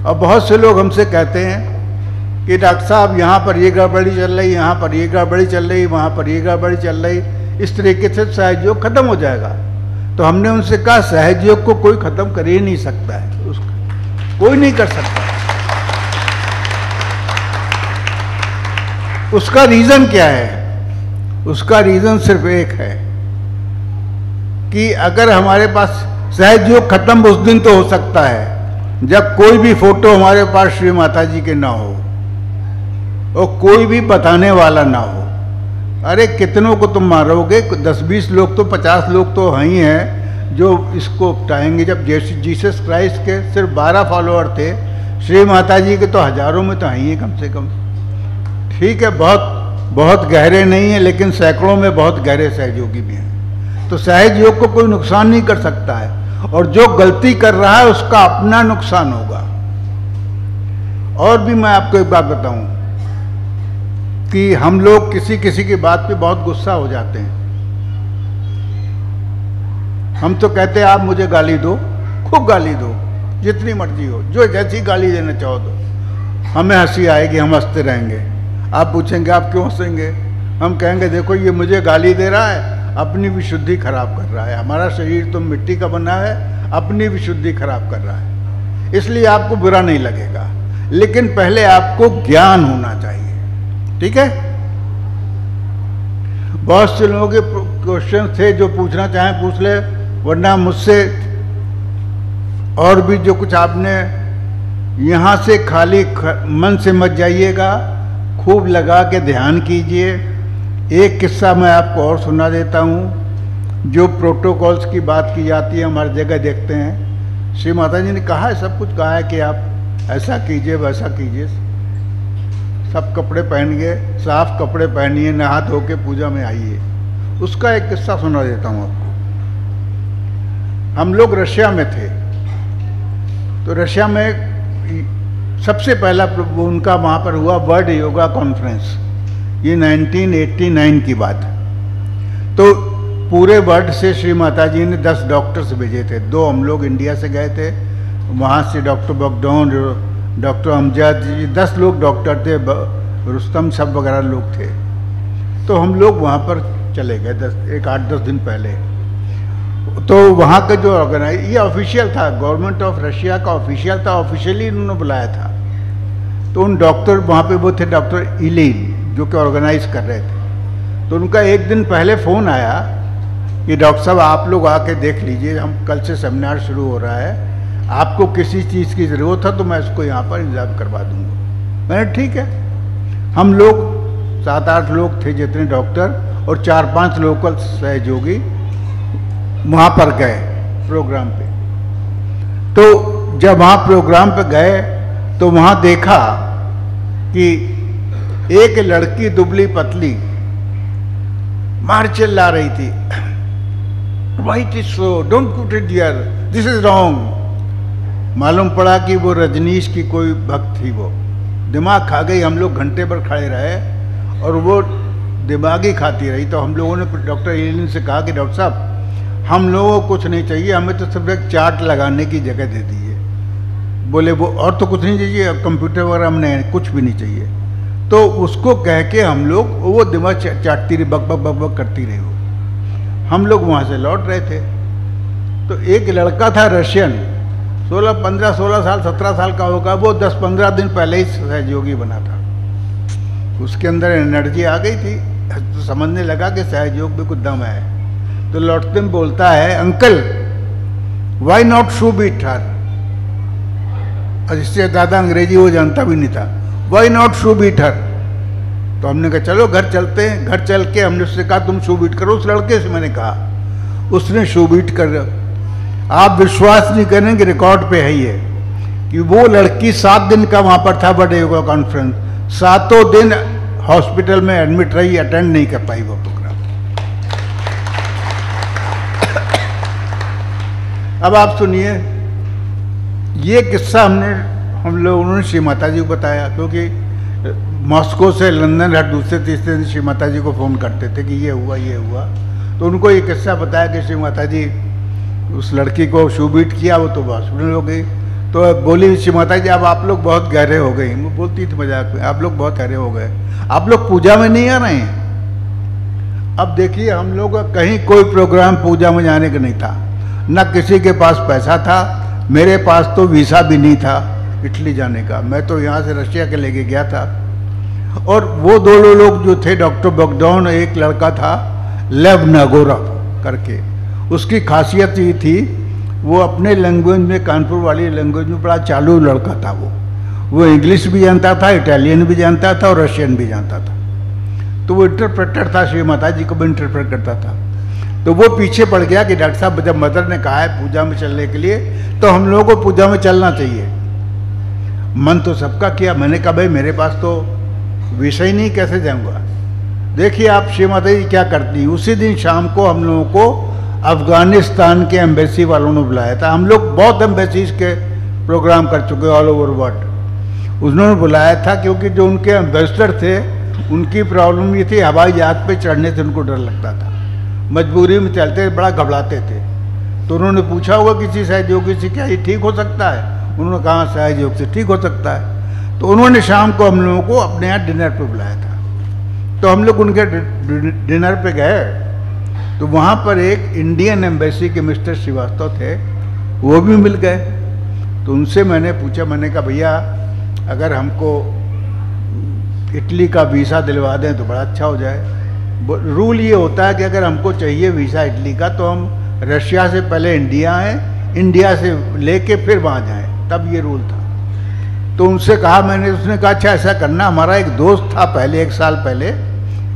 और बहुत से लोग हमसे कहते हैं कि डॉक्टर साहब यहाँ पर ये गड़बड़ी चल रही, यहाँ पर ये गड़बड़ी चल रही, वहाँ पर ये गड़बड़ी चल रही, इस तरीके से सहयोग खत्म हो जाएगा। तो हमने उनसे कहा सहयोग को कोई खत्म कर ही नहीं सकता है, उसका कोई नहीं कर सकता। उसका रीजन क्या है? उसका रीजन सिर्फ एक है कि अगर हमारे पास सहयोग खत्म उस दिन तो हो सकता है जब कोई भी फोटो हमारे पास श्री माता जी के ना हो और कोई भी बताने वाला ना हो। अरे कितनों को तुम मारोगे? 10-20 लोग तो 50 लोग तो हैं ही हैं जो इसको उपटाएंगे। जब जीसस क्राइस्ट के सिर्फ 12 फॉलोअर थे, श्री माता जी के तो हजारों में तो हैं ही कम से कम। ठीक है, बहुत बहुत गहरे नहीं है, लेकिन सैकड़ों में बहुत गहरे सहयोगी भी हैं। तो सहज योग को कोई नुकसान नहीं कर सकता है, और जो गलती कर रहा है उसका अपना नुकसान होगा। और भी मैं आपको एक बात बताऊं कि हम लोग किसी किसी की बात पे बहुत गुस्सा हो जाते हैं। हम तो कहते हैं आप मुझे गाली दो, खूब गाली दो, जितनी मर्जी हो, जो जैसी गाली देना चाहो दो, हमें हंसी आएगी, हम हंसते रहेंगे। आप पूछेंगे आप क्यों हंसेंगे? हम कहेंगे देखो ये मुझे गाली दे रहा है, अपनी विशुद्धि खराब कर रहा है। हमारा शरीर तो मिट्टी का बना है, अपनी विशुद्धि खराब कर रहा है, इसलिए आपको बुरा नहीं लगेगा। लेकिन पहले आपको ज्ञान होना चाहिए, ठीक है? बहुत से लोगों के क्वेश्चन थे, जो पूछना चाहें पूछ ले, वरना मुझसे और भी जो कुछ आपने, यहाँ से खाली मन से मत जाइएगा, खूब लगा के ध्यान कीजिए। एक किस्सा मैं आपको और सुना देता हूँ। जो प्रोटोकॉल्स की बात की जाती है हमारी जगह देखते हैं, श्री माता जी ने कहा है, सब कुछ कहा है कि आप ऐसा कीजिए वैसा कीजिए, सब कपड़े पहनिए, साफ कपड़े पहनिए, नहा धो के पूजा में आइए। उसका एक किस्सा सुना देता हूँ आपको। हम लोग रशिया में थे, तो रशिया में सबसे पहला उनका वहाँ पर हुआ वर्ल्ड योगा कॉन्फ्रेंस, ये 1989 की बात। तो पूरे वर्ल्ड से श्री माता जी ने 10 डॉक्टर्स भेजे थे। 2 हम लोग इंडिया से गए थे, वहाँ से डॉक्टर बगडोन, डॉक्टर अमजद जी, 10 लोग डॉक्टर थे, रुस्तम सब वगैरह लोग थे। तो हम लोग वहाँ पर चले गए 8-10 दिन पहले। तो वहाँ का जो ऑर्गेनाइज, ये ऑफिशियल था, गवर्नमेंट ऑफ रशिया का ऑफिशियल था, ऑफिशियली इन्होंने बुलाया था। तो उन डॉक्टर वहाँ पे वो थे डॉक्टर इलीन, जो कि ऑर्गेनाइज कर रहे थे। तो उनका एक दिन पहले फ़ोन आया कि डॉक्टर साहब आप लोग आके देख लीजिए, हम कल से सेमिनार शुरू हो रहा है, आपको किसी चीज़ की ज़रूरत है तो मैं इसको यहाँ पर इंतजाम करवा दूँगा। मैंने ठीक है। हम लोग 7-8 लोग थे जितने डॉक्टर, और 4-5 लोकल सहयोगी वहाँ पर गए प्रोग्राम पे। तो जब वहाँ प्रोग्राम पे गए तो वहाँ देखा कि एक लड़की दुबली पतली मार चिल्ला रही थी, Why it is so? Don't put it here. This is wrong. मालूम पड़ा कि वो रजनीश की कोई भक्त थी। वो दिमाग खा गई। हम लोग घंटे पर खड़े रहे और वो दिमाग ही खाती रही। तो हम लोगों ने डॉक्टर एलिन से कहा कि डॉक्टर साहब हम लोगों को कुछ नहीं चाहिए, हमें तो सिर्फ एक चार्ट लगाने की जगह दे दीजिए। बोले वो और तो कुछ नहीं चाहिए, कंप्यूटर वगैरह हमने कुछ भी नहीं चाहिए। तो उसको कह के हम लोग, वो दिमाग चाटती रही, बक बक बक बक करती रही। वो हम लोग वहाँ से लौट रहे थे तो एक लड़का था रशियन, 16 साल 17 साल का होगा, वो 10-15 दिन पहले ही सहयोगी बना था। उसके अंदर एनर्जी आ गई थी, तो समझने लगा कि सहयोग में कुछ दम है। तो लौटते में बोलता है, uncle why not shoe beat her. और इससे ज़्यादा अंग्रेजी वो जानता भी नहीं था। Why not shoe beat her. तो हमने कहा चलो घर चलते हैं। घर चल के हमने उससे कहा तुम शू बीट करो। उस लड़के से मैंने कहा, उसने शू बीट कर। आप विश्वास नहीं करेंगे, रिकॉर्ड पे है ये कि वो लड़की 7 दिन का वहाँ पर था वर्ल्ड योगा कॉन्फ्रेंस, 7 दिन हॉस्पिटल में एडमिट रही, अटेंड नहीं कर पाई वो प्रोग्राम। अब आप सुनिए, ये किस्सा हम लोगों ने श्री माता जी को बताया, क्योंकि मॉस्को से लंदन हर दूसरे तीसरे दिन श्री माता जी को फ़ोन करते थे कि ये हुआ। तो उनको ये किस्सा बताया कि श्री माता जी उस लड़की को शू बीट किया, वो तो हॉस्पिटल हो गई। तो बोली श्री माता जी अब आप लोग बहुत गहरे हो गई। वो बोलती थी मजाक में, आप लोग बहुत गहरे हो गए, आप लोग पूजा में नहीं आ रहे हैं। अब देखिए, हम लोग का कहीं कोई प्रोग्राम पूजा में जाने का नहीं था, न किसी के पास पैसा था। मेरे पास तो वीज़ा भी नहीं था इटली जाने का। मैं तो यहाँ से रशिया के लेके गया था। और वो 2 लोग जो थे, डॉक्टर बगडोन, एक लड़का था लेव नागोरव करके, उसकी खासियत ये थी वो अपने लैंग्वेज में, कानपुर वाली लैंग्वेज में बड़ा चालू लड़का था। वो इंग्लिश भी जानता था, इटालियन भी जानता था और रशियन भी जानता था। तो वो इंटरप्रेटर था, श्री माता जी को भी इंटरप्रेट करता था। तो वो पीछे पड़ गया कि डॉक्टर साहब जब मदर ने कहा है पूजा में चलने के लिए, तो हम लोगों को पूजा में चलना चाहिए। मन तो सबका किया। मैंने कहा भाई मेरे पास तो विषय नहीं, कैसे जाऊंगा। देखिए आप श्री माता जी क्या करती, उसी दिन शाम को हम लोगों को अफगानिस्तान के एम्बेसी वालों ने बुलाया था। हम लोग बहुत एम्बेसीज के प्रोग्राम कर चुके ऑल ओवर वर्ल्ड। उन्होंने बुलाया था क्योंकि जो उनके एम्बेसडर थे उनकी प्रॉब्लम ये थी, हवाई जहाज पे चढ़ने से उनको डर लगता था, मजबूरी में चलते बड़ा घबराते थे। तो उन्होंने पूछा होगा किसी सहयोगी से क्या ये ठीक हो सकता है? उन्होंने कहा सहयोग से ठीक हो सकता है। तो उन्होंने शाम को हम लोगों को अपने यहाँ डिनर पे बुलाया था। तो हम लोग उनके डिनर पे गए तो वहाँ पर एक इंडियन एम्बेसी के मिस्टर श्रीवास्तव थे, वो भी मिल गए। तो उनसे मैंने पूछा, मैंने कहा भैया अगर हमको इटली का वीज़ा दिलवा दें तो बड़ा अच्छा हो जाए। रूल ये होता है कि अगर हमको चाहिए वीज़ा इटली का तो हम रशिया से पहले इंडिया आएँ, इंडिया से लेके फिर वहाँ जाएँ, तब ये रूल था। तो उनसे कहा मैंने, उसने कहा अच्छा ऐसा करना, हमारा एक दोस्त था पहले 1 साल पहले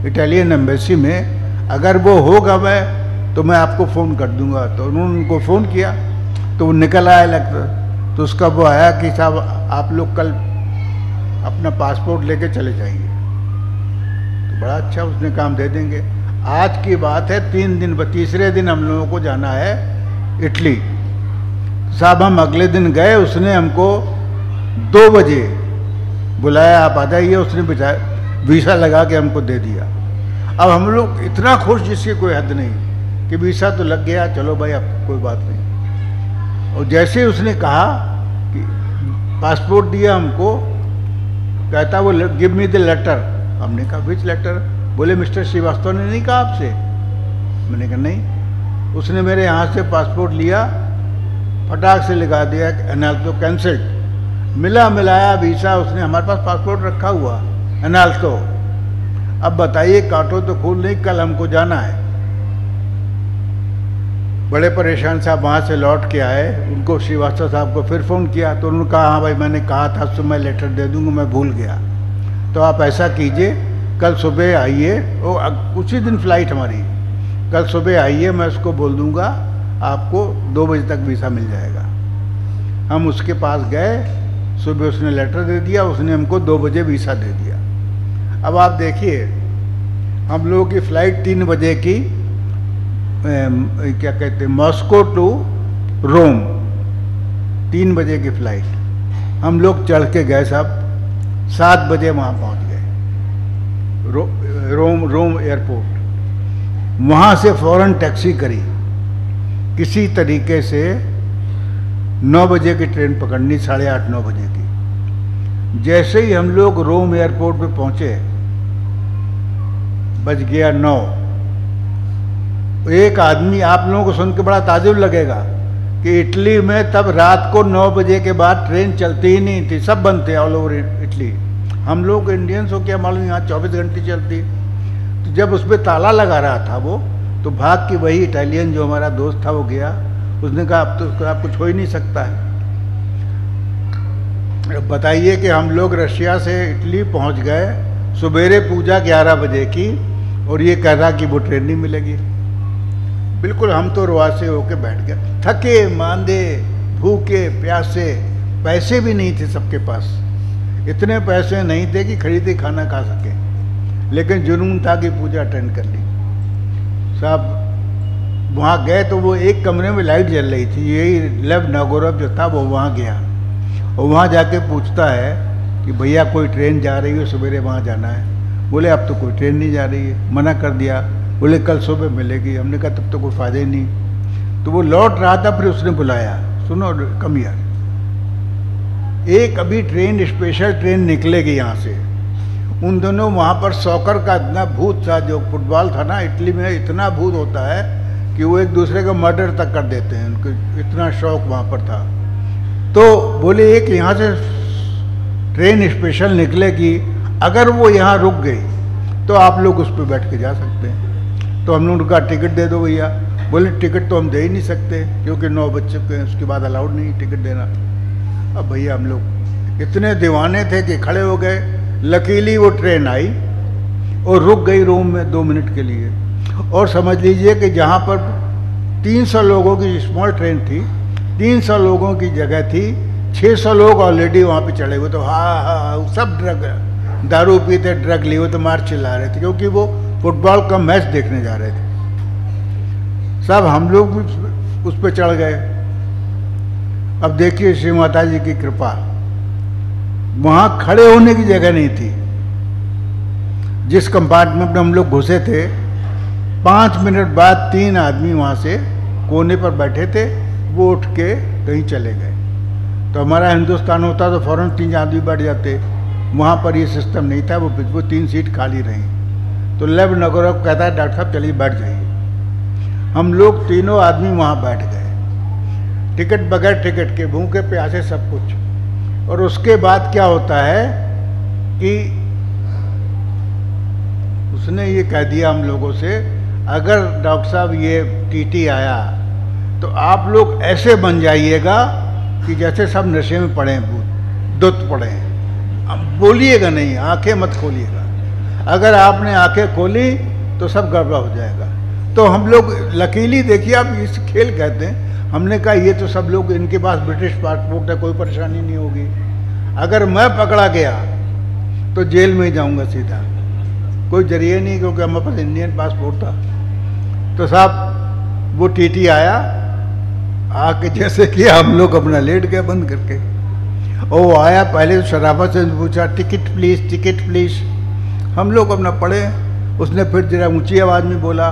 इटालियन एम्बेसी में, अगर वो होगा मैं तो मैं आपको फ़ोन कर दूंगा। तो उन्होंने उनको फ़ोन किया तो वो निकल आया लगता। तो उसका वो आया कि साहब आप लोग कल अपना पासपोर्ट लेके चले जाइए। तो बड़ा अच्छा, उसने काम दे देंगे। आज की बात है, 3 दिन तीसरे दिन हम लोगों को जाना है इटली। साहब हम अगले दिन गए, उसने हमको 2 बजे बुलाया, आप आ जाइए। उसने वीज़ा लगा के हमको दे दिया। अब हम लोग इतना खुश जिसकी कोई हद नहीं कि वीज़ा तो लग गया, चलो भाई अब कोई बात नहीं। और जैसे उसने कहा कि पासपोर्ट दिया हमको, कहता वो गिव मी द लेटर। हमने कहा विच लेटर? बोले मिस्टर श्रीवास्तव ने नहीं कहा आपसे? मैंने कहा नहीं। उसने मेरे यहाँ से पासपोर्ट लिया, फटाक से लगा दिया एनाल्टो कैंसल्ड। मिला मिलाया वीज़ा, उसने हमारे पास पासपोर्ट रखा हुआ एनाल्टो। अब बताइए काटो तो खून नहीं, कल हमको जाना है। बड़े परेशान साहब वहाँ से लौट के आए, उनको श्रीवास्तव साहब को फिर फ़ोन किया तो उन्होंने कहा हाँ भाई मैंने कहा था तो मैं लेटर दे दूँगा, मैं भूल गया। तो आप ऐसा कीजिए कल सुबह आइए, वो उसी दिन फ्लाइट हमारी, कल सुबह आइए, मैं उसको बोल दूँगा आपको 2 बजे तक वीज़ा मिल जाएगा। हम उसके पास गए, सुबह उसने लेटर दे दिया, उसने हमको 2 बजे वीज़ा दे दिया। अब आप देखिए हम लोगों की फ़्लाइट 3 बजे की, क्या कहते हैं, मॉस्को टू रोम, 3 बजे की फ़्लाइट। हम लोग चढ़ के गए साहब, 7 बजे वहाँ पहुँच गए रोम एयरपोर्ट। वहाँ से फ़ौरन टैक्सी करी, किसी तरीके से 9 बजे की ट्रेन पकड़नी, 8:30-9 बजे की। जैसे ही हम लोग रोम एयरपोर्ट पे पहुँचे, बज गया 9। एक आदमी, आप लोगों को सुन के बड़ा ताजुब लगेगा कि इटली में तब रात को 9 बजे के बाद ट्रेन चलती ही नहीं थी, सब बंद थे ऑल ओवर इटली। हम लोग इंडियंस हो क्या मालूम, यहाँ 24 घंटे चलती। तो जब उस पर ताला लगा रहा था वो, तो भाग के वही इटालियन जो हमारा दोस्त था वो गया, उसने कहा अब तो आप कुछ हो ही नहीं सकता है। बताइए कि हम लोग रशिया से इटली पहुँच गए, सवेरे पूजा 11 बजे की, और ये कह रहा कि वो ट्रेन नहीं मिलेगी। बिल्कुल हम तो रुआसे होके बैठ गए, थके मांदे भूखे प्यासे, पैसे भी नहीं थे सबके पास, इतने पैसे नहीं थे कि खरीदे खाना खा सके, लेकिन जुनून था कि पूजा अटेंड कर ली। साहब वहाँ गए तो वो एक कमरे में लाइट जल रही थी, यही लेव नागोरव जो था वो वहाँ गया, और वहाँ जाके पूछता है कि भैया कोई ट्रेन जा रही है, सवेरे वहाँ जाना है। बोले अब तो कोई ट्रेन नहीं जा रही है, मना कर दिया। बोले कल सुबह मिलेगी। हमने कहा तब तो कोई फ़ायदा ही नहीं। तो वो लौट रहा था, फिर उसने बुलाया, सुनो कम यार, एक अभी ट्रेन, स्पेशल ट्रेन निकलेगी यहाँ से। उन दोनों वहाँ पर सॉकर का इतना भूत था, जो फुटबॉल था ना इटली में, इतना भूत होता है कि वो एक दूसरे का मर्डर तक कर देते हैं, उनको इतना शौक वहाँ पर था। तो बोले एक यहाँ से ट्रेन स्पेशल निकलेगी, अगर वो यहाँ रुक गई तो आप लोग उस पर बैठ के जा सकते हैं। तो हम लोगों ने कहा टिकट दे दो भैया। बोले टिकट तो हम दे ही नहीं सकते क्योंकि 9 बज चुके हैं, उसके बाद अलाउड नहीं टिकट देना। अब भैया हम लोग इतने दीवाने थे कि खड़े हो गए। लकीली वो ट्रेन आई और रुक गई रोम में 2 मिनट के लिए, और समझ लीजिए कि जहाँ पर 300 लोगों की स्मॉल ट्रेन थी, 300 लोगों की जगह थी, 600 लोग ऑलरेडी वहाँ पे चढ़े हुए। तो हाँ सब ड्रग, दारू पीते, ड्रग लिए हुए, तो मार चिल्ला रहे थे क्योंकि वो फुटबॉल का मैच देखने जा रहे थे। सब हम लोग भी उस पर चढ़ गए। अब देखिए श्री माता जी की कृपा, वहां खड़े होने की जगह नहीं थी। जिस कंपार्टमेंट में हम लोग घुसे थे, 5 मिनट बाद 3 आदमी वहां से कोने पर बैठे थे, वो उठ के कहीं चले गए। तो हमारा हिंदुस्तान होता तो फौरन 3 आदमी बैठ जाते, वहाँ पर ये सिस्टम नहीं था। वो 3 सीट खाली रही। तो लेव नगौरव कहता है डॉक्टर साहब चलिए बैठ जाइए। हम लोग तीनों आदमी वहाँ बैठ गए, टिकट बगैर टिकट के, भूखे प्यासे सब कुछ। और उसके बाद क्या होता है कि उसने ये कह दिया हम लोगों से, अगर डॉक्टर साहब ये टीटी आया तो आप लोग ऐसे बन जाइएगा कि जैसे सब नशे में पड़े हैं, दुत पड़े हैं। अब बोलिएगा नहीं, आंखें मत खोलिएगा। अगर आपने आंखें खोली तो सब गड़बड़ हो जाएगा। तो हम लोग लकीली, देखिए आप इस खेल कहते हैं, हमने कहा ये तो सब लोग, इनके पास ब्रिटिश पासपोर्ट है, कोई परेशानी नहीं होगी। अगर मैं पकड़ा गया तो जेल में ही जाऊंगा सीधा, कोई जरिए नहीं, क्योंकि हमारे पास इंडियन पासपोर्ट था। तो साहब वो टीटी आया, आके जैसे कि हम लोग अपना लेट गए बंद करके। और वो आया, पहले तो शराफत से पूछा टिकट प्लीज, टिकट प्लीज। हम लोग अपना पढ़े। उसने फिर जरा ऊंची आवाज़ में बोला,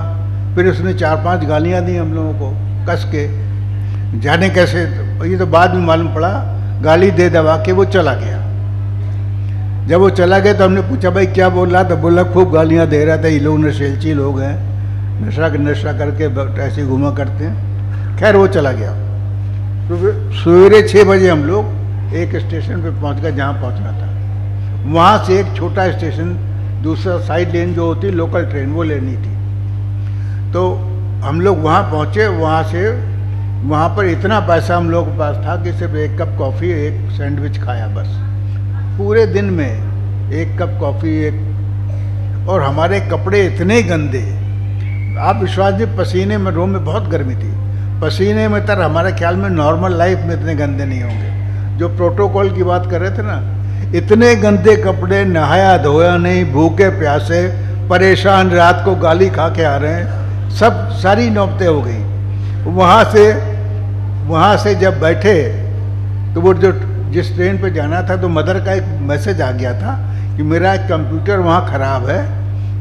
फिर उसने 4-5 गालियाँ दी हम लोगों को कस के, जाने कैसे। ये तो बाद में मालूम पड़ा, गाली दे दबा के वो चला गया। जब वो चला गया तो हमने पूछा भाई क्या बोल रहा था? बोला खूब गालियाँ दे रहा था, ये लोग नशेलची लोग हैं, नशा करके ऐसे घुमा करते हैं। खैर वो चला गया। तो सवेरे 6 बजे हम लोग एक स्टेशन पे पहुंच गए जहाँ पहुंचना था। वहाँ से एक छोटा स्टेशन, दूसरा साइड लेन जो होती लोकल ट्रेन, वो लेनी थी। तो हम लोग वहाँ पहुँचे। वहाँ से वहाँ पर इतना पैसा हम लोग के पास था कि सिर्फ 1 कप कॉफ़ी, 1 सैंडविच खाया बस। पूरे दिन में 1 कप कॉफ़ी, और हमारे कपड़े इतने गंदे, आप विश्वास नहीं, पसीने में, रूम में बहुत गर्मी थी, पसीने में तर हमारे ख्याल में नॉर्मल लाइफ में इतने गंदे नहीं होंगे। जो प्रोटोकॉल की बात कर रहे थे ना, इतने गंदे कपड़े, नहाया धोया नहीं, भूखे प्यासे, परेशान, रात को गाली खा के आ रहे हैं, सब सारी नौबतें हो गई। वहाँ से जब बैठे तो वो जो जिस ट्रेन पे जाना था, तो मदर का एक मैसेज आ गया था कि मेरा एक कंप्यूटर वहाँ ख़राब है,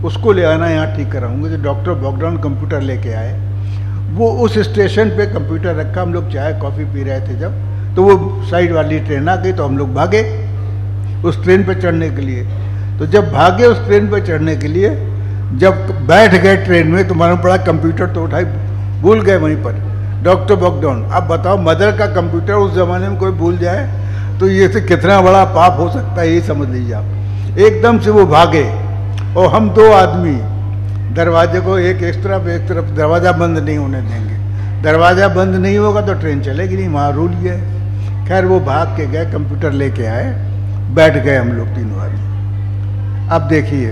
उसको ले आना, यहाँ ठीक कराऊंगे। तो डॉक्टर बॉगडाउन कंप्यूटर लेके आए। वो उस स्टेशन पे कंप्यूटर रखा, हम लोग चाय कॉफ़ी पी रहे थे जब, तो वो साइड वाली ट्रेन आ गई। तो हम लोग भागे उस ट्रेन पे चढ़ने के लिए। तो जब भागे उस ट्रेन पे चढ़ने के लिए, जब बैठ गए ट्रेन में, तो मालूम पड़ा कंप्यूटर तो उठाई भूल गए वहीं पर, डॉक्टर बॉगडाउन। अब बताओ, मदर का कंप्यूटर उस ज़माने में कोई भूल जाए तो ये से कितना बड़ा पाप हो सकता है, ये समझ लीजिए आप। एकदम से वो भागे, और हम 2 आदमी दरवाजे को एक तरफ, दरवाज़ा बंद नहीं होने देंगे। दरवाज़ा बंद नहीं होगा तो ट्रेन चलेगी नहीं, वहाँ रूल ये है। खैर वो भाग के गए, कंप्यूटर लेके आए, बैठ गए हम लोग तीनों आदमी। अब देखिए,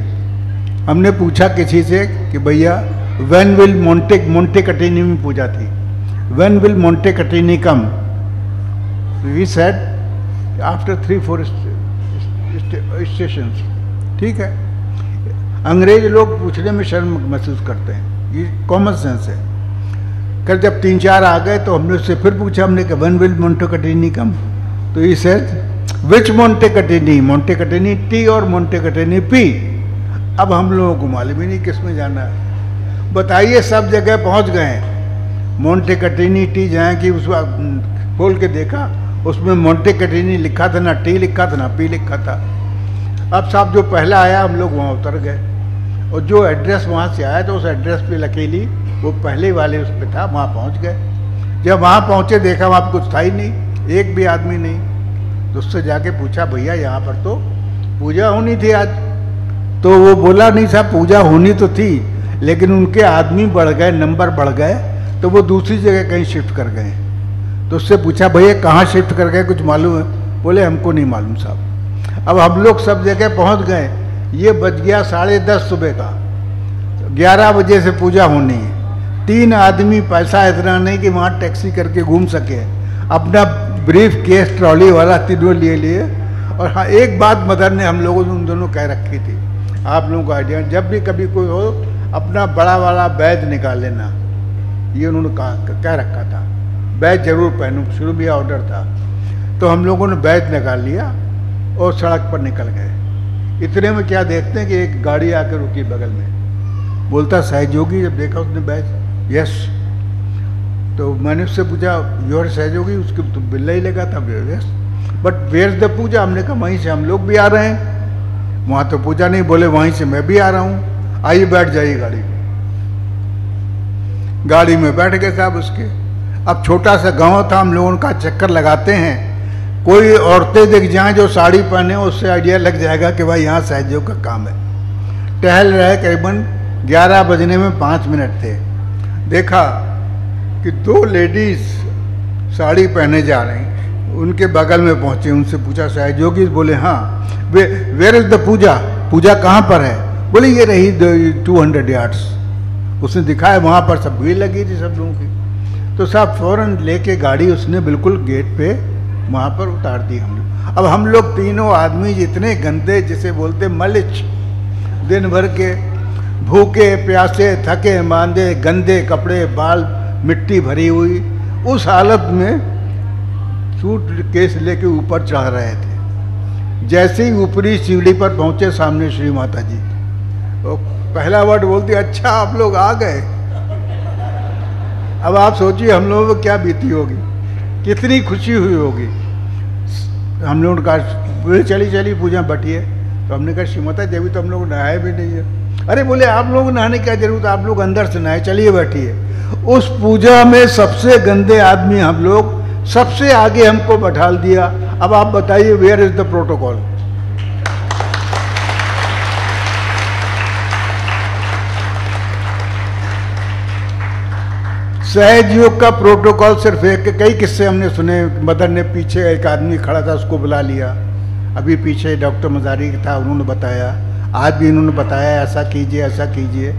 हमने पूछा किसी से कि भैया व्हेन विल मोंटे कटिनी में पूछा थी, when will Montecatini come? We said after 3-4 stations. ठीक है, अंग्रेज लोग पूछने में शर्म महसूस करते हैं, ये कॉमन सेंस है। कल जब 3-4 आ गए तो हमने उससे फिर पूछा, हमने कहा व्हेन विल मोंटे कटिनी कम? तो ये सेड विच मोंटे कटिनी टी और मोंटे कटिनी पी। अब हम लोगों को मालूम ही नहीं किस में जाना है। बताइए, सब जगह पहुंच गए। मोंटे कटिनी टी जहाँ की उस खोल के देखा, उसमें मोंटे कटिनी लिखा था, ना टी लिखा था ना पी लिखा था। अब साहब जो पहला आया हम लोग वहाँ उतर गए, और जो एड्रेस वहाँ से आया तो उस एड्रेस पे लकीली वो पहले वाले उस पे था, वहाँ पहुँच गए। जब वहाँ पहुँचे देखा वहाँ कुछ था ही नहीं, एक भी आदमी नहीं। तो उससे जाके पूछा, भैया यहाँ पर तो पूजा होनी थी आज। तो वो बोला, नहीं साहब पूजा होनी तो थी, लेकिन उनके आदमी बढ़ गए, नंबर बढ़ गए, तो वो दूसरी जगह कहीं शिफ्ट कर गए। तो उससे पूछा, भैया कहाँ शिफ्ट कर गए, कुछ मालूम है? बोले हमको नहीं मालूम साहब। अब हम लोग सब जगह पहुँच गए, ये बज गया 10:30 सुबह का, 11 बजे से पूजा होनी है। 3 आदमी, पैसा इतना नहीं कि वहाँ टैक्सी करके घूम सके, अपना ब्रीफ केस ट्रॉली वाला तीनों लिए। और हाँ, एक बात मदर ने हम लोगों ने उन दोनों कह रखी थी, आप लोगों को आइडिया, जब भी कभी कोई हो अपना बड़ा वाला बैग निकाल लेना, ये उन्होंने कह रखा था। बैज जरूर पहनूं, शुरू में ऑर्डर था। तो हम लोगों ने बैज निकाल लिया और सड़क पर निकल गए। इतने में क्या देखते हैं कि एक गाड़ी आकर रुकी बगल में। बोलता सहयोगी, जब देखा उसने बैज, यस। तो मैंने उससे पूछा योर सहयोगी, उसके तो बिल्ला ही लगा था, यस बट वेयर द पूजा। हमने कहा वहीं से हम लोग भी आ रहे हैं, वहाँ तो पूजा नहीं। बोले वहीं से मैं भी आ रहा हूँ, आइए बैठ जाइए गाड़ी में। गाड़ी में बैठ गए साहब उसके। अब छोटा सा गांव था, हम लोगों का चक्कर लगाते हैं, कोई औरतें दिख जाएं जो साड़ी पहने, उससे आइडिया लग जाएगा कि भाई यहाँ सहयोग का काम है। टहल रहे, करीबन 11 बजने में 5 मिनट थे। देखा कि 2 लेडीज साड़ी पहने जा रही, उनके बगल में पहुंचे, उनसे पूछा सहयोगी, बोले हाँ। वेयर इज द पूजा, पूजा कहाँ पर है? बोले ये रही 200 यार्ड्स। उसने दिखाया, वहाँ पर सब भीड़ लगी थी सब लोगों की। तो साहब फौरन लेके गाड़ी उसने बिल्कुल गेट पे वहाँ पर उतार दी हम लोग। अब हम लोग तीनों आदमी जितने गंदे, जिसे बोलते मलिच, दिन भर के भूखे प्यासे थके मांदे, गंदे कपड़े, बाल मिट्टी भरी हुई, उस हालत में सूट केस लेके ऊपर चढ़ रहे थे। जैसे ही ऊपरी सीढ़ी पर पहुंचे, सामने श्री माता जी, तो पहला वर्ड बोलती, अच्छा आप लोग आ गए। अब आप सोचिए हम लोगों को क्या बीती होगी, कितनी खुशी हुई होगी। हम लोगों ने कहा चली पूजा बैठिए। तो हमने कहा श्री माता जी अभी तो हम लोग नहाए भी नहीं है। अरे बोले आप लोग नहाने की क्या जरूरत, आप लोग अंदर से नहाए, चलिए बैठिए। उस पूजा में सबसे गंदे आदमी हम लोग, सबसे आगे हमको बैठाल दिया। अब आप बताइए वेयर इज द प्रोटोकॉल। सहज योग का प्रोटोकॉल सिर्फ एक, कई किस्से हमने सुने। मदर ने पीछे एक आदमी खड़ा था, उसको बुला लिया। अभी पीछे डॉक्टर मजारी था, उन्होंने बताया, आज भी इन्होंने बताया ऐसा कीजिए ऐसा कीजिए।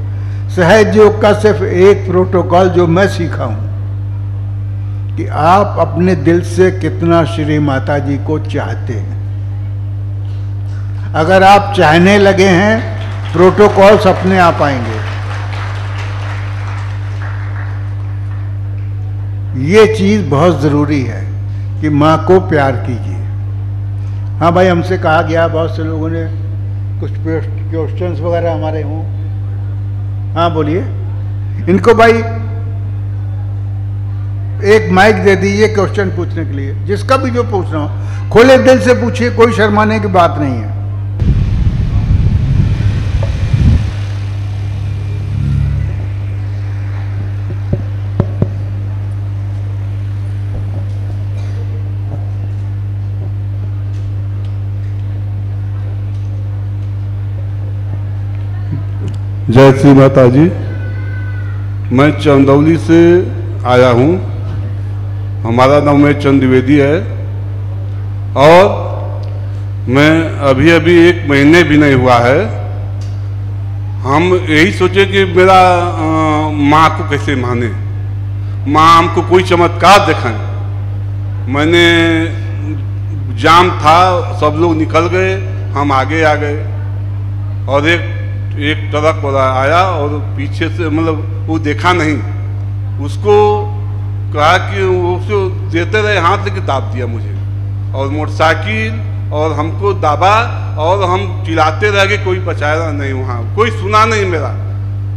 सहज योग का सिर्फ एक प्रोटोकॉल जो मैं सीखा हूं कि आप अपने दिल से कितना श्री माता जी को चाहते हैं। अगर आप चाहने लगे हैं, प्रोटोकॉल्स अपने आप आएंगे। ये चीज बहुत जरूरी है कि माँ को प्यार कीजिए। हाँ भाई, हमसे कहा गया, बहुत से लोगों ने कुछ क्वेश्चंस वगैरह हमारे हों। हाँ बोलिए। इनको भाई एक माइक दे दीजिए क्वेश्चन पूछने के लिए, जिसका भी जो पूछना हो खुले दिल से पूछिए, कोई शर्माने की बात नहीं है। जय श्री माता जी। मैं चंदौली से आया हूँ। हमारा नाम है चंद द्विवेदी है और मैं अभी 1 महीने भी नहीं हुआ है। हम यही सोचे कि मेरा माँ को कैसे माने, माँ हमको कोई चमत्कार दिखाएं। मैंने जाम था, सब लोग निकल गए, हम आगे आ गए और एक ट्रक वाला आया और पीछे से, मतलब वो देखा नहीं, उसको कहा कि उसको देते रहे हाथ, लेके दाब दिया मुझे और मोटरसाइकिल, और हमको दाबा और हम चिल्लाते रह गए, कोई बचाया नहीं, वहाँ कोई सुना नहीं मेरा।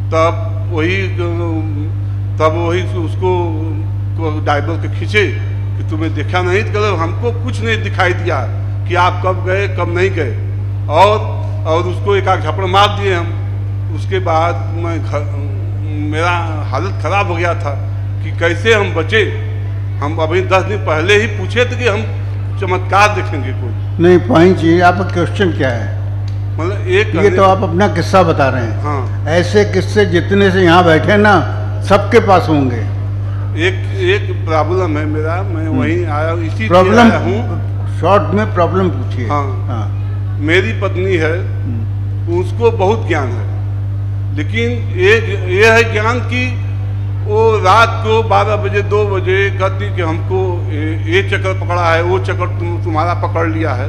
तब वही उसको ड्राइवर के खींचे कि तुम्हें देखा नहीं, तो हमको कुछ नहीं दिखाई दिया कि आप कब गए कब नहीं गए, और उसको एक आध झपड़ मार दिए हम। उसके बाद मेरा हालत खराब हो गया था कि कैसे हम बचे। हम अभी 10 दिन पहले ही पूछे थे कि हम चमत्कार देखेंगे कोई। नहीं पॉइंट जी, आपका क्वेश्चन क्या है? मतलब ये तो आप अपना किस्सा बता रहे हैं। हाँ, ऐसे किस्से जितने से यहाँ बैठे ना, सबके पास होंगे। एक प्रॉब्लम है मेरा, मैं वहीं आया, इसी प्रॉब्लम हूँ। शॉर्ट में प्रॉब्लम पूछिए। हाँ, मेरी पत्नी है, उसको बहुत ज्ञान है, लेकिन ये है ज्ञान कि वो रात को 12 बजे 2 बजे कहती कि हमको ये चक्कर पकड़ा है, वो चक्कर तुम्हारा पकड़ लिया है,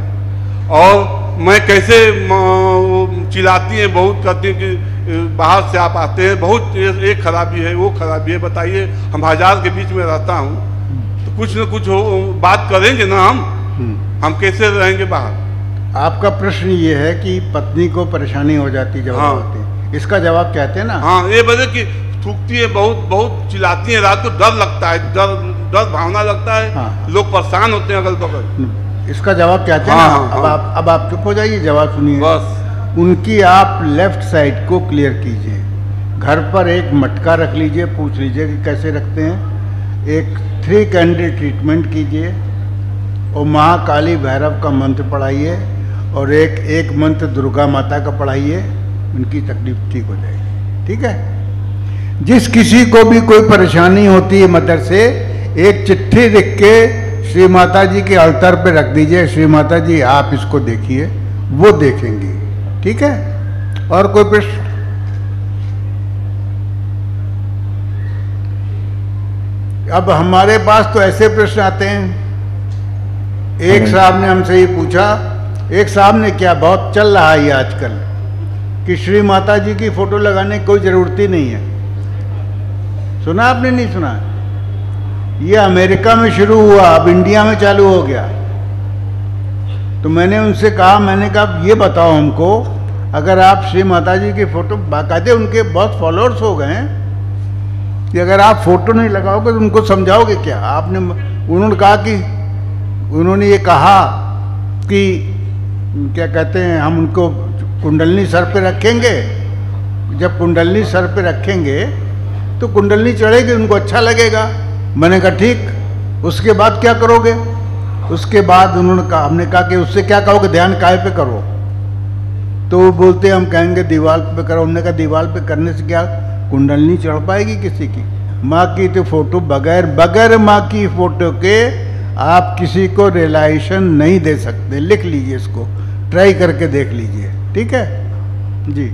और मैं कैसे वो चिल्लाती हैं, बहुत कहती हैं कि बाहर से आप आते हैं, बहुत एक खराबी है, वो खराबी है, बताइए। हम हजार के बीच में रहता हूँ, तो कुछ न कुछ हो बात करेंगे ना हम कैसे रहेंगे बाहर। आपका प्रश्न ये है कि पत्नी को परेशानी हो जाती जब हाँ। होती है, इसका जवाब चाहते हैं ना? हाँ, ये वजह कि थूकती है, बहुत चिल्लाती है, रात को डर लगता है, डर भावना लगता है। हाँ। लोग परेशान होते हैं अगल बगल। इसका जवाब चाहते हैं हाँ, ना? हाँ, अब आप चुप हो जाइए, जवाब सुनिए बस। उनकी। आप लेफ्ट साइड को क्लियर कीजिए, घर पर एक मटका रख लीजिए, पूछ लीजिए कि कैसे रखते हैं। एक 3 कैंडल ट्रीटमेंट कीजिए और महाकाली भैरव का मंत्र पढ़ाइए और एक मंत्र दुर्गा माता का पढ़ाइए, उनकी तकलीफ ठीक हो जाएगी। ठीक है? जिस किसी को भी कोई परेशानी होती है मदर से, एक चिट्ठी लिख के श्री माता जी के अल्तर पे रख दीजिए, श्री माता जी आप इसको देखिए, वो देखेंगी। ठीक है? और कोई प्रश्न? अब हमारे पास तो ऐसे प्रश्न आते हैं। एक साहब ने हमसे ये पूछा, एक साहब ने क्या, बहुत चल रहा है ये आजकल, कि श्री माता जी की फोटो लगाने की कोई जरूरत ही नहीं है। सुना आपने? नहीं सुना? ये अमेरिका में शुरू हुआ, अब इंडिया में चालू हो गया। तो मैंने उनसे कहा, मैंने कहा ये बताओ हमको, अगर आप श्री माता जी की फोटो, बाकायदे उनके बहुत फॉलोअर्स हो गए हैं, कि अगर आप फोटो नहीं लगाओगे तो उनको समझाओगे क्या? आपने, उन्होंने कहा कि, उन्होंने ये कहा कि क्या कहते हैं, हम उनको कुंडलनी सर पे रखेंगे, जब कुंडलनी सर पे रखेंगे तो कुंडलनी चढ़ेगी, उनको अच्छा लगेगा। मैंने कहा ठीक, उसके बाद क्या करोगे? उसके बाद उन्होंने कहा, हमने कहा कि उससे क्या कहोगे, ध्यान काहे पे करो? तो वो बोलते हम कहेंगे दीवार पे करो। हमने कहा दीवार पे करने से क्या कुंडलनी चढ़ पाएगी किसी की? माँ की तो फोटो, बगैर माँ की फोटो के आप किसी को रिलाइजेशन नहीं दे सकते। लिख लीजिए इसको, ट्राई करके देख लीजिए। ठीक है जी?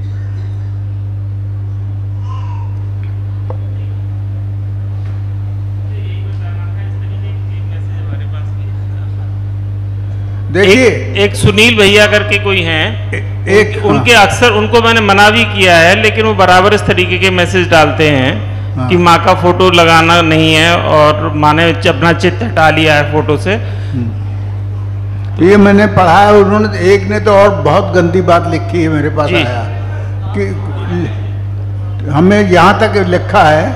देखिए, एक सुनील भैया करके कोई हैं, एक उनके अक्सर, उनको मैंने मना भी किया है, लेकिन वो बराबर इस तरीके के मैसेज डालते हैं कि माँ का फोटो लगाना नहीं है और माँ ने अपना चित्त हटा लिया है फोटो से। ये मैंने पढ़ा है। उन्होंने, एक ने तो और बहुत गंदी बात लिखी है, मेरे पास आया कि हमें यहाँ तक लिखा है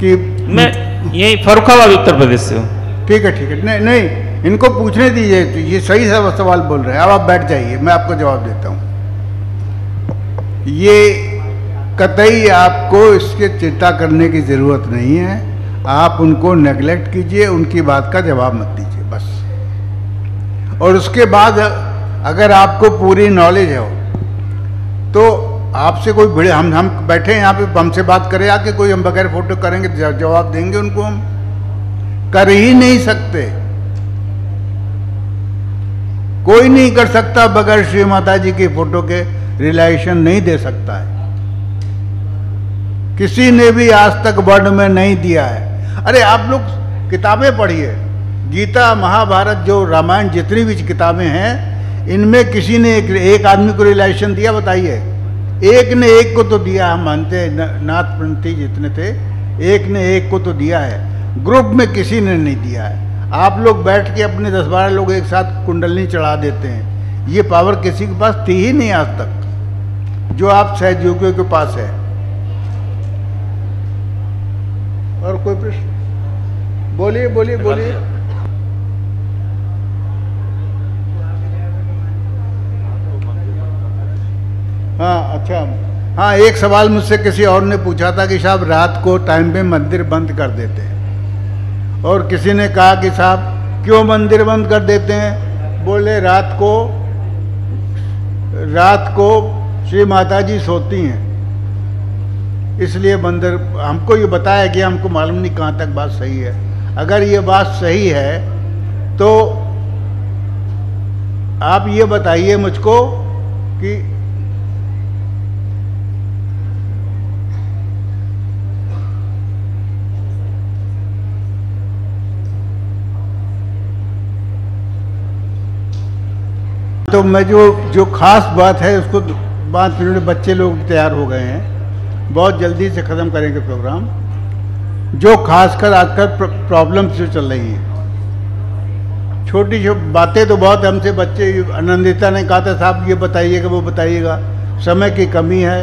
कि मैं यही फर्रुखाबाद उत्तर प्रदेश से हूँ। ठीक है, नहीं इनको पूछने दीजिए, ये सही सवाल बोल रहे हैं। अब आप बैठ जाइए, मैं आपको जवाब देता हूँ। ये कतई आपको इसके चिंता करने की ज़रूरत नहीं है। आप उनको नेगलेक्ट कीजिए, उनकी बात का जवाब मत दीजिए बस। और उसके बाद अगर आपको पूरी नॉलेज हो तो आपसे कोई भिड़े, हम बैठे हैं यहाँ पे, हमसे बात करें आके कोई, हम बगैर फोटो करेंगे जवाब देंगे उनको? हम कर ही नहीं सकते। कोई नहीं कर सकता बगैर श्री माता जी की फोटो के रिलाइजेशन नहीं दे सकता है। किसी ने भी आज तक वर्ड में नहीं दिया है। अरे आप लोग किताबें पढ़िए, गीता, महाभारत, जो रामायण, जितनी भी किताबें हैं, इनमें किसी ने एक आदमी को रिलाइजेशन दिया? बताइए। एक ने एक को तो दिया, हम मानते हैं, नाथ पंथी जितने थे, एक ने एक को तो दिया है, ग्रुप में किसी ने नहीं दिया है। आप लोग बैठ के अपने 10-12 लोग एक साथ कुंडलनी चढ़ा देते हैं। ये पावर किसी के पास थी ही नहीं आज तक, जो आप सहयोगियों के पास है। और कोई प्रश्न? बोलिए बोलिए बोलिए। हाँ अच्छा, हाँ एक सवाल मुझसे किसी और ने पूछा था कि साहब रात को टाइम पे मंदिर बंद कर देते हैं, और किसी ने कहा कि साहब क्यों मंदिर बंद कर देते हैं? बोले रात को श्री माता जी सोती हैं, इसलिए मंदिर। हमको ये बताया गया, हमको मालूम नहीं कहाँ तक बात सही है। अगर ये बात सही है तो आप ये बताइए मुझको कि तो मैं जो खास बात है उसको 5 मिनट में बच्चे लोग तैयार हो गए हैं, बहुत जल्दी से ख़त्म करेंगे प्रोग्राम। जो खासकर आजकल प्रॉब्लम्स जो चल रही हैं, छोटी छोटी बातें तो बहुत हमसे बच्चे, आनंदिता ने कहा था साहब ये बताइएगा वो बताइएगा, समय की कमी है,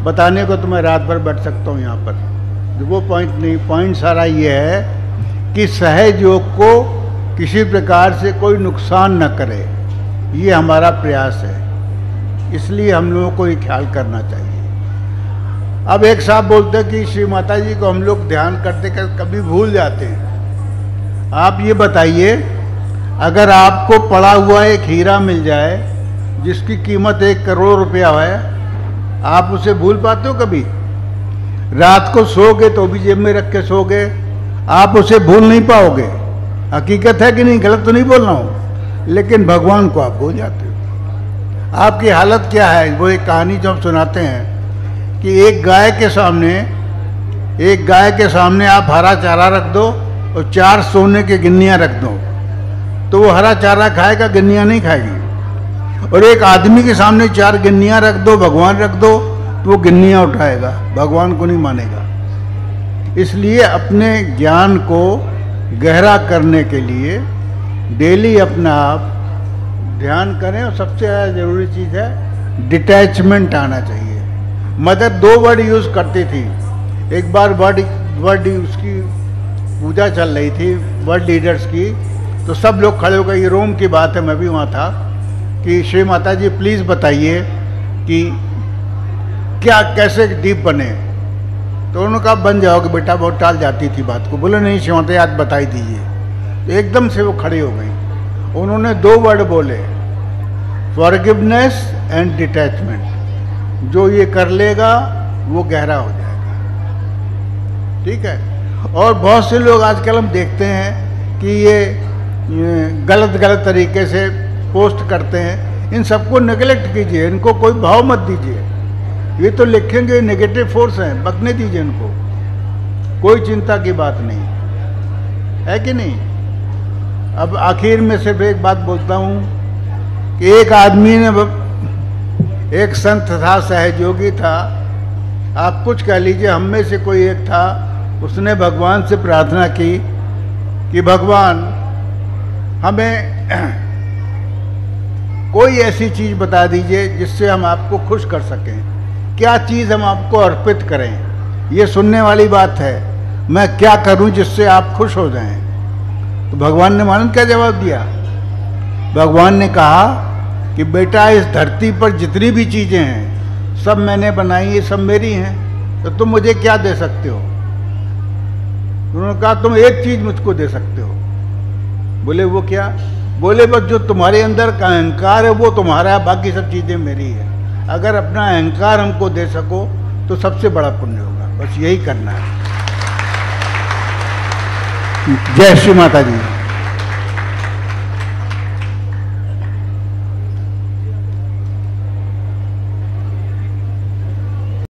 बताने को तो मैं रात भर बैठ सकता हूँ यहाँ पर। वो पॉइंट नहीं, पॉइंट सारा ये है कि सहज योग को किसी प्रकार से कोई नुकसान न करे, ये हमारा प्रयास है। इसलिए हम लोगों को ये ख्याल करना चाहिए। अब एक साहब बोलते हैं कि श्री माता जी को हम लोग ध्यान करते करते कभी भूल जाते हैं। आप ये बताइए, अगर आपको पड़ा हुआ एक हीरा मिल जाए जिसकी कीमत 1 करोड़ रुपया है, आप उसे भूल पाते हो कभी? रात को सोओगे तो भी जेब में रख के सोओगे, आप उसे भूल नहीं पाओगे। हकीकत है कि नहीं? गलत तो नहीं बोल रहा हूँ। लेकिन भगवान को आप भूल जाते हो। आपकी हालत क्या है? वो एक कहानी जो हम सुनाते हैं कि एक गाय के सामने आप हरा चारा रख दो और 4 सोने के गिन्नियाँ रख दो, तो वो हरा चारा खाएगा, गिन्नियाँ नहीं खाएगी। और एक आदमी के सामने 4 गिन्नियाँ रख दो, भगवान रख दो, तो वो गिन्नियाँ उठाएगा, भगवान को नहीं मानेगा। इसलिए अपने ज्ञान को गहरा करने के लिए डेली अपना आप ध्यान करें। और सबसे ज़्यादा ज़रूरी चीज़ है डिटैचमेंट आना चाहिए। मदर 2 वर्ड यूज़ करती थी। एक बार वर्ल्ड उसकी पूजा चल रही थी, वर्ल्ड लीडर्स की, तो सब लोग खड़े हो गए, ये रोम की बात है, मैं भी वहाँ था, कि श्री माता जी प्लीज़ बताइए कि क्या कैसे दीप बने। तो उन्होंने कहा बन जाओगे बेटा, बहुत टाल जाती थी बात को। बोले नहीं श्री माता जी आज बताई दीजिए। तो एकदम से वो खड़ी हो गई। उन्होंने 2 वर्ड बोले, फॉरगिवनेस एंड डिटैचमेंट। जो ये कर लेगा वो गहरा हो जाएगा। ठीक है। और बहुत से लोग आजकल हम देखते हैं कि ये गलत तरीके से पोस्ट करते हैं। इन सबको नेगलेक्ट कीजिए, इनको कोई भाव मत दीजिए। ये तो लिखेंगे नेगेटिव फोर्स हैं, बकने दीजिए इनको, कोई चिंता की बात नहीं है कि नहीं। अब आखिर में सिर्फ एक बात बोलता हूँ कि एक आदमी ने, एक संत था, सहयोगी था, आप कुछ कह लीजिए, हम में से कोई एक था, उसने भगवान से प्रार्थना की कि भगवान हमें कोई ऐसी चीज़ बता दीजिए जिससे हम आपको खुश कर सकें। क्या चीज़ हम आपको अर्पित करें? ये सुनने वाली बात है। मैं क्या करूं जिससे आप खुश हो जाएं? तो भगवान ने मालूम क्या जवाब दिया? भगवान ने कहा कि बेटा इस धरती पर जितनी भी चीज़ें हैं सब मैंने बनाई, ये सब मेरी हैं, तो तुम मुझे क्या दे सकते हो? उन्होंने कहा तुम एक चीज़ मुझको दे सकते हो। बोले वो क्या? बोले बस जो तुम्हारे अंदर का अहंकार है वो तुम्हारा है, बाकी सब चीज़ें मेरी है। अगर अपना अहंकार हमको दे सको तो सबसे बड़ा पुण्य होगा। बस यही करना है। जय श्री माता जी।